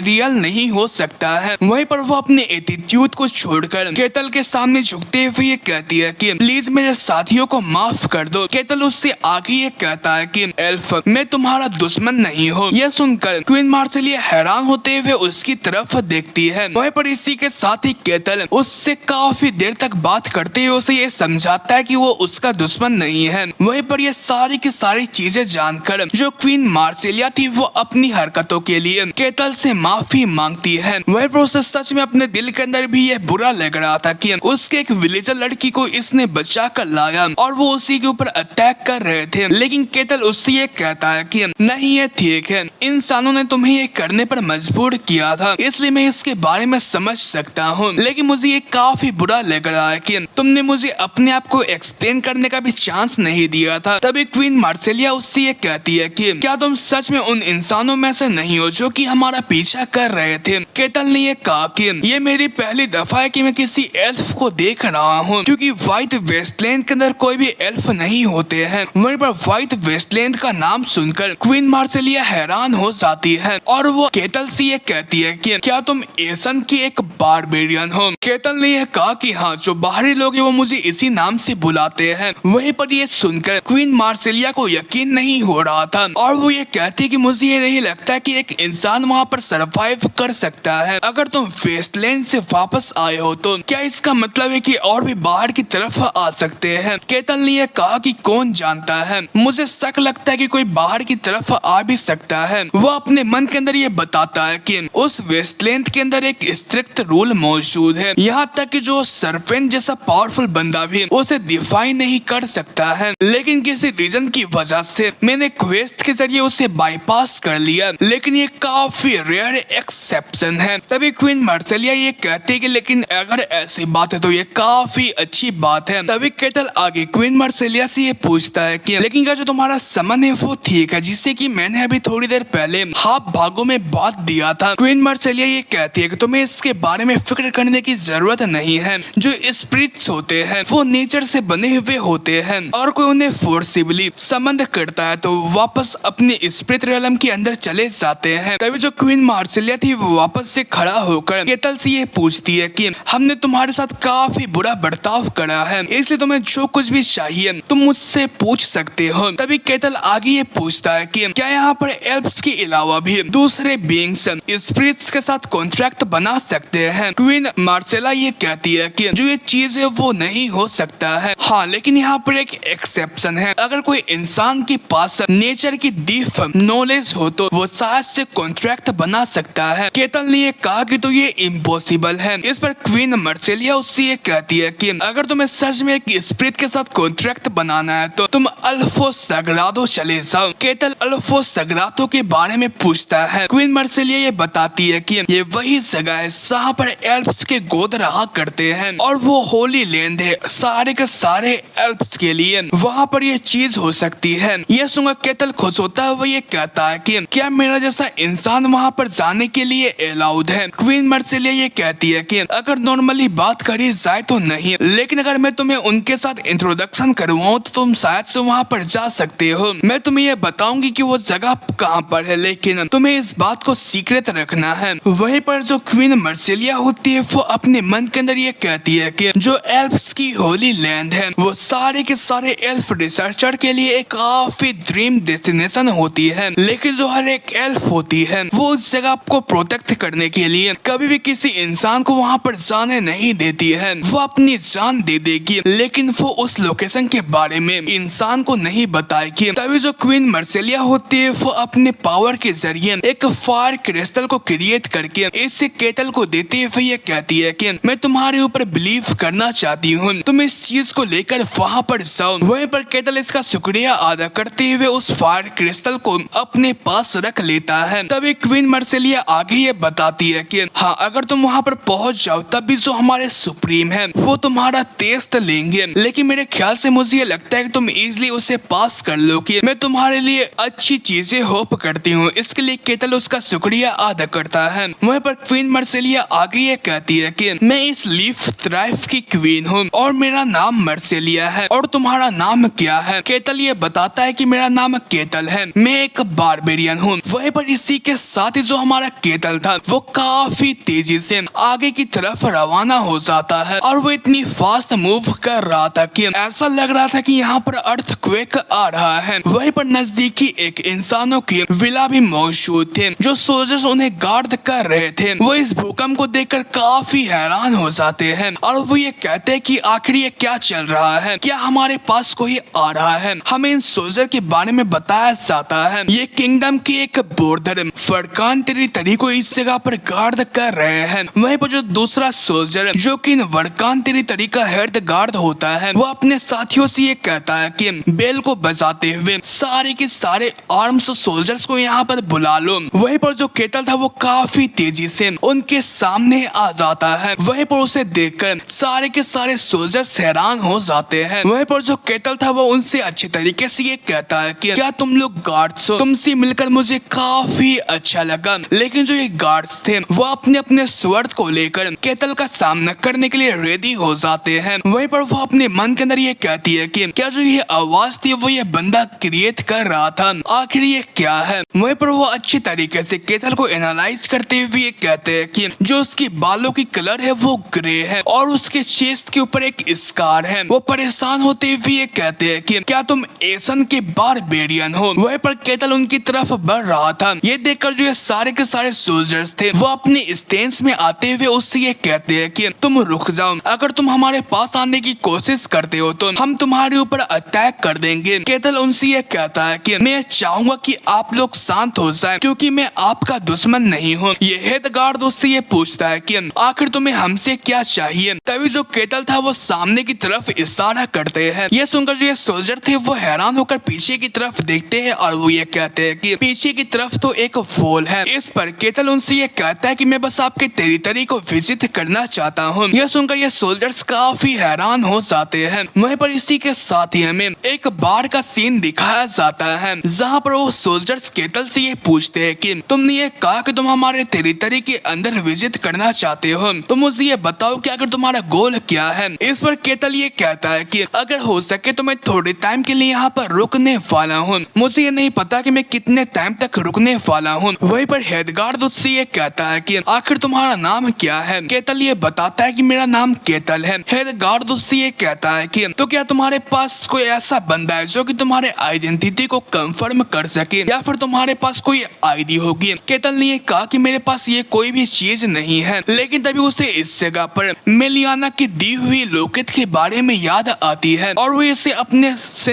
रियल नहीं हो सकता है। वहीं पर वो अपने एटीट्यूड को छोड़कर केतल के सामने झुकते हुए ये कहती है कि प्लीज मेरे साथियों को माफ कर दो। केतल उससे आगे ये कहता है कि एल्फ, मैं तुम्हारा दुश्मन नहीं हूँ। यह सुनकर क्वीन मार्सेलिया हैरान होते हुए उसकी तरफ देखती है। वहीं पर इसी के साथ ही केतल उससे काफी देर तक बात करते हुए उसे ये समझाता है कि वो उसका दुश्मन नहीं है। वहीं पर ये सारी की सारी चीजें जानकर जो क्वीन मार्सेलिया थी वो अपनी हरकतों के लिए केतल से माफी मांगती है। वहीं पर उसे सच में अपने दिल के अंदर भी यह बुरा लग रहा था कि उसके एक विलेजर लड़की को इसने बचा कर लाया और वो उसी के ऊपर अटैक कर रहे थे, लेकिन केतल उससे ये कहता है कि नहीं ये ठीक है, इंसानों ने तुम्हें ये करने पर मजबूर किया था, इसलिए मैं इसके बारे में समझ सकता हूँ, लेकिन मुझे ये काफी बुरा लग रहा है कि तुमने मुझे अपने आप को एक्सप्लेन करने का भी चांस नहीं दिया था। तभी क्वीन मार्सेलिया उससे ये कहती है कि क्या तुम सच में उन इंसानों में से नहीं हो जो कि हमारा पीछा कर रहे थे। केतल ने ये कहा कि ये मेरी पहली दफा है कि मैं किसी एल्फ को देख रहा हूँ, क्योंकि व्हाइट वेस्टलैंड के अंदर कोई भी एल्फ नहीं होते हैं। वहीं पर व्हाइट वेस्टलैंड का नाम सुनकर क्वीन मार्सेलिया हैरान हो जाती है और वो केतल से ये कहती है कि क्या तुम एसन की एक बारबेरियन हो। केतल ने यह कहा कि हाँ, जो बाहरी लोग हैं वो मुझे इसी नाम से बुलाते हैं। वहीं पर ये सुनकर क्वीन मार्सेलिया को यकीन नहीं हो रहा था और वो ये कहती कि मुझे ये नहीं लगता कि एक इंसान वहाँ पर सरवाइव कर सकता है। अगर तुम वेस्टलैंड से वापस आए हो तो क्या इसका मतलब है कि और भी बाहर की तरफ आ सकते हैं। केतल ने यह कहा कि कौन जानता है, मुझे शक लगता है कि कोई बाहर की तरफ आ भी सकता है। वो अपने मन के अंदर ये बताता है कि उस वेस्टलैंड के अंदर एक स्ट्रिक्ट रूल मौजूद है, यहाँ तक कि जो सरपेंट जैसा पावरफुल बंदा भी उसे डिफाइन नहीं कर सकता है, लेकिन किसी रीजन की वजह से मैंने क्वेस्ट के जरिए उसे बाईपास कर लिया, लेकिन ये काफी रेयर एक्सेप्शन है। तभी क्वीन मार्सेलिया ये कहती है कि लेकिन अगर ऐसी बात है तो ये काफी अच्छी बात है। तभी केतल आगे क्वीन मार्सेलिया से ये पूछता है कि लेकिन क्या जो तुम्हारा समन है वो ठीक है, जिससे कि मैंने अभी थोड़ी देर पहले हाफ भागों में बात दिया था। क्वीन मार्सेलिया ये कहती है कि तुम्हें इसके बारे में फिक्र करने की जरूरत नहीं है। जो स्पिरिट्स होते हैं वो नेचर से बने हुए होते हैं और कोई उन्हें फोर्सिबली समन करता है तो वापस अपने स्पिरिट रियलम के अंदर चले जाते हैं। तभी जो क्वीन मार्सेलिया थी वो वापस से खड़ा होकर केतल से ये पूछती है कि हमने तुम्हारे साथ काफी बुरा बर्ताव करा है, इसलिए तुम्हें जो कुछ भी चाहिए तुम मुझसे पूछ सकते हो। तभी केतल आगे ये पूछता है कि क्या यहाँ पर एल्फ्स के अलावा भी दूसरे बीइंग्स स्पिरिट्स के साथ कॉन्ट्रैक्ट बना सकते हैं। क्वीन मार्सेला ये कहती है कि जो ये चीज है वो नहीं हो सकता है, हाँ लेकिन यहाँ पर एक एक्सेप्शन है। अगर कोई इंसान के पास नेचर की डीप नॉलेज हो तो वो शायद से कॉन्ट्रैक्ट बना सकता है। केतल ने ये कहा कि तो ये इम्पॉसिबल है। इस पर क्वीन मार्सेलिया उससे ये कहती है कि अगर तुम्हें सच में एक स्पिरिट के साथ कॉन्ट्रैक्ट बनाना है तो तुम अल्फो सग्रादो चले जाओ। केतल अल्फो सग्रादो के बारे में पूछता है। क्वीन मार्सेलिया ये बताती है कि ये वही जगह है जहाँ पर एल्फ्स के गोद रहा करते हैं और वो होली लैंड है सारे के सारे एल्फ्स के लिए, वहाँ पर ये चीज हो सकती है। यह सुनकर केतल खुश होता है, वो ये कहता है कि क्या मेरा जैसा इंसान वहाँ पर जाने के लिए अलाउड है। क्वीन मर्सिलिया ये कहती है कि अगर नॉर्मली बात करी जाए तो नहीं, लेकिन अगर मैं तुम्हें उनके साथ इंट्रोडक्शन करवाऊं तो तुम शायद से वहाँ पर जा सकते हो। मैं तुम्हें ये बताऊंगी कि वो जगह कहाँ पर है, लेकिन तुम्हें इस बात को सीक्रेट रखना है। वहीं पर जो क्वीन मर्सिलिया होती है वो अपने मन के अंदर ये कहती है कि जो एल्फ्स की होली लैंड है वो सारे के सारे एल्फ रिसर्चर के लिए एक काफी ड्रीम डेस्टिनेशन होती है, लेकिन जो हर एक एल्फ होती है वो उस जगह को प्रोटेक्ट करने के लिए कभी भी किसी इंसान को वहाँ पर जाने नहीं देती है। वो अपनी जान दे देगी, लेकिन वो उस लोकेशन के बारे में इंसान को नहीं बताएगी। तभी जो क्वीन मर्सिलिया होती है वो अपने पावर के जरिए एक फायर क्रिस्टल को क्रिएट करके इस केटल को देते हुए ये कहती है कि मैं तुम्हारे ऊपर बिलीव करना चाहती हूँ, तुम इस चीज को लेकर वहाँ पर जाओ। वहीं पर केटल इसका शुक्रिया अदा करते हुए उस फायर क्रिस्टल को अपने पास रख लेता है। तभी क्वीन मर्सिलिया आगे ये बताती है कि हाँ, अगर तुम वहाँ पर पहुँच जाओ तब भी जो हमारे सुप्रीम है वो तुम्हारा टेस्ट लेंगे, लेकिन मेरे ख्याल से मुझे ये लगता है कि तुम इजीली उसे पास कर लोगे। मैं तुम्हारे लिए अच्छी चीजें होप करती हूँ। इसके लिए केटल उसका शुक्रिया अदा करता है। वहीं पर क्वीन मर्सिलिया आगे ये कहती है कि मैं इस लीफ थ्राइव की क्वीन हूँ और मेरा नाम मर्सिलिया है। और तुम्हारा नाम क्या है? केटल ये बताता है कि मेरा नाम केटल है, मैं एक बारबेरियन हूँ। वहीं पर इसी के साथ ही जो हमारा केटल था वो काफी तेजी से आगे की तरफ रवाना हो जाता है और वो इतनी फास्ट मूव कर रहा था कि ऐसा लग रहा था कि यहाँ पर अर्थक्वेक आ रहा है। वहीं पर नजदीकी एक इंसानों की विला भी मौजूद थे। जो सोल्जर्स उन्हें गार्ड कर रहे थे वो इस भूकंप को देखकर काफी हैरान हो जाते हैं और वो ये कहते हैं कि आखिर ये क्या चल रहा है, क्या हमारे पास कोई आ रहा है। हमें इन सोल्जर के बारे में बताया जाता है ये किंगडम के एक बॉर्डर वर्कान टेरिटरी को इस जगह पर गार्ड कर रहे हैं। वहीं पर जो दूसरा सोल्जर जो कि वर्कान टेरिटरी का हेड गार्ड होता है वो अपने साथियों से ये कहता है कि बेल को बजाते हुए सारे के सारे आर्म्स सोल्जर्स को यहाँ पर बुला लो। वहीं पर जो केटल था वो काफी तेजी से उनके सामने आ जाता है। वहीं पर उसे देखकर सारे के सारे सोल्जर्स हैरान हो जाते हैं। वहीं पर जो केटल था वो उनसे अच्छे तरीके से ये कहता है कि क्या तुम लोग गार्ड्स हो, तुमसे मिलकर मुझे काफी अच्छा लगा। लेकिन जो ये गार्ड्स थे वो अपने अपने स्वर्ड को लेकर केटल का सामना करने के लिए रेडी हो जाते हैं। वहीं पर वो अपने मन के अंदर ये कहती है कि क्या जो ये आवाज थी वो ये बंदा क्रिएट कर रहा था, आखिर ये क्या है। वहीं पर वो अच्छी तरीके से केटल को एनालाइज करते हुए ये कहते हैं कि जो उसकी बालों की कलर है वो ग्रे है और उसके चेस्ट के ऊपर एक स्कार है। वो परेशान होते हुए ये कहते हैं कि क्या तुम एसन के बारबेरियन हो। वहीं पर केटल उनकी तरफ बढ़ रहा था। ये देखकर जो ये सारे के सारे सोल्जर्स थे वो अपने स्टेंस में आते हुए उससे ये कहते हैं कि तुम रुक जाओ, अगर तुम हमारे पास आने की कोशिश करते हो तो हम तुम्हारे ऊपर अटैक कर देंगे। केटल उनसे ये कहता है कि मैं चाहूंगा कि आप लोग शांत हो जाएं क्योंकि मैं आपका दुश्मन नहीं हूँ। ये हेड गार्ड उससे ये पूछता है कि आखिर तुम्हें हमसे क्या चाहिए। तभी जो केटल था वो सामने की तरफ इशारा करते हैं। ये सुनकर जो ये सोल्जर थे वो हैरान होकर पीछे की तरफ देखते हैं और वो ये कहते हैं कि पीछे की तरफ तो एक वॉल है। इस पर केटल उनसे ये कहता है कि मैं बस आपके टेरिटरी को विजिट करना चाहता हूँ। यह सुनकर ये सोल्जर्स काफी हैरान हो जाते हैं। वहीं पर इसी के साथ ही हमें एक बार का सीन दिखाया जाता है जहाँ पर वो सोल्जर्स केटल से ये पूछते हैं कि तुमने ये कहा कि तुम हमारे टेरिटरी के अंदर विजिट करना चाहते हो, तो मुझे ये बताओ कि अगर तुम्हारा गोल क्या है। इस पर केटल ये कहता है कि अगर हो सके तो मैं थोड़े टाइम के लिए यहाँ पर रुकने वाला हूँ, मुझे ये नहीं पता कि मैं कितने टाइम तक रुकने वाला हूँ। वहीं पर हेडगार्ड उससे ये कहता है कि आखिर तुम्हारा नाम क्या है। केटल ये बताता है कि मेरा नाम केटल है। हेडगार्ड उससे ये कहता है कि तो क्या तुम्हारे पास कोई ऐसा बंदा है जो कि तुम्हारे आइडेंटिटी को कंफर्म कर सके या फिर तुम्हारे पास कोई आईडी होगी। केटल ने ये कहा कि मेरे पास ये कोई भी चीज नहीं है, लेकिन तभी उसे इस जगह पर मेलियाना की दी हुई लॉकेट के बारे में याद आती है और वो इसे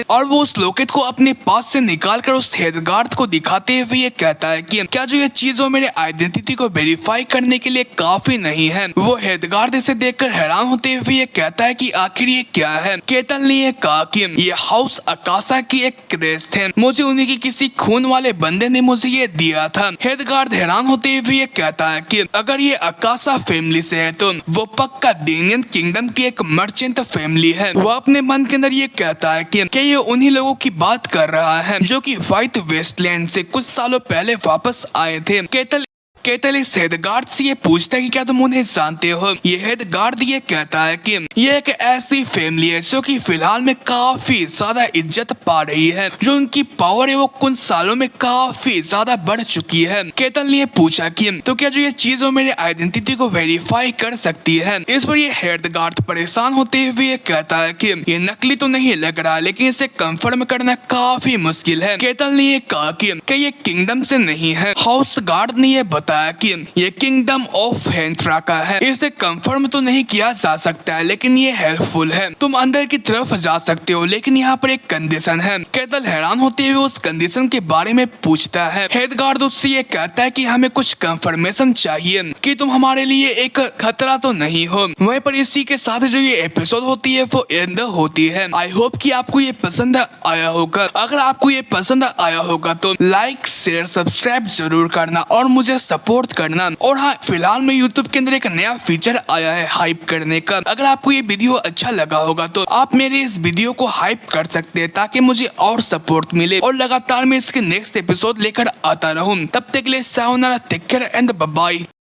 वो उस लॉकेट को अपने पास से निकाल कर उस हेडगार्ड को दिखाते हुए ये कहता है कि क्या जो ये चीज वो मेरे आइडेंटिटी को वेरीफाई करने के लिए काफी नहीं है। वो हेडगार्ड इसे देखकर हैरान होते हुए ये कहता है कि आखिर ये क्या है। केटल ने ये कहा कि ये हाउस अकाशा की एक क्रेस्ट है, मुझे उन्हीं की किसी खून वाले बंदे ने मुझे ये दिया था। हेडगार्ड हैरान होते हुए ये कहता है कि अगर ये अकाशा फैमिली से है तो वो पक्का डेनियन किंगडम की एक मर्चेंट फैमिली है। वो अपने मन के अंदर ये कहता है कि ये उन्हीं लोगों की बात कर रहा है जो कि व्हाइट वेस्टलैंड से कुछ सालों पहले वापस आए थे। केटल इस हेडगार्ड से ये पूछता है कि क्या तुम उन्हें जानते हो। ये हेडगार्ड ये कहता है कि ये एक ऐसी फैमिली है जो कि फिलहाल में काफी ज्यादा इज्जत पा रही है, जो उनकी पावर है वो कुछ सालों में काफी ज्यादा बढ़ चुकी है। केटल ने ये पूछा कि तो क्या जो ये चीज वो मेरी आइडेंटिटी को वेरीफाई कर सकती है। इस पर ये हेडगार्ड परेशान होते हुए ये कहता है कि ये नकली तो नहीं लग रहा, लेकिन इसे कंफर्म करना काफी मुश्किल है। केटल ने ये कहा कि ये किंगडम से नहीं है। हाउस गार्ड ने ये बताया कि ये किंगडम ऑफ हेंथ्रा का है। इसे कंफर्म तो नहीं किया जा सकता है, लेकिन ये हेल्पफुल है। तुम अंदर की तरफ जा सकते हो, लेकिन यहाँ पर एक कंडीशन है। केटल हैरान होते हुए उस कंडीशन के बारे में पूछता है। हेडगार्ड उससे ये कहता है कि हमें कुछ कंफर्मेशन चाहिए कि तुम हमारे लिए एक खतरा तो नहीं हो। वहीं पर इसी के साथ जो ये एपिसोड होती है वो एंड होती है। आई होप कि आपको ये पसंद आया होगा। अगर आपको ये पसंद आया होगा तो लाइक शेयर सब्सक्राइब जरूर करना और मुझे सपोर्ट करना। और हाँ, फिलहाल में YouTube के अंदर एक नया फीचर आया है हाइप करने का। अगर आपको ये वीडियो अच्छा लगा होगा तो आप मेरे इस वीडियो को हाइप कर सकते हैं, ताकि मुझे और सपोर्ट मिले और लगातार मैं इसके नेक्स्ट एपिसोड लेकर आता रहूं। तब तक के लिए sayonara, take care and bye bye.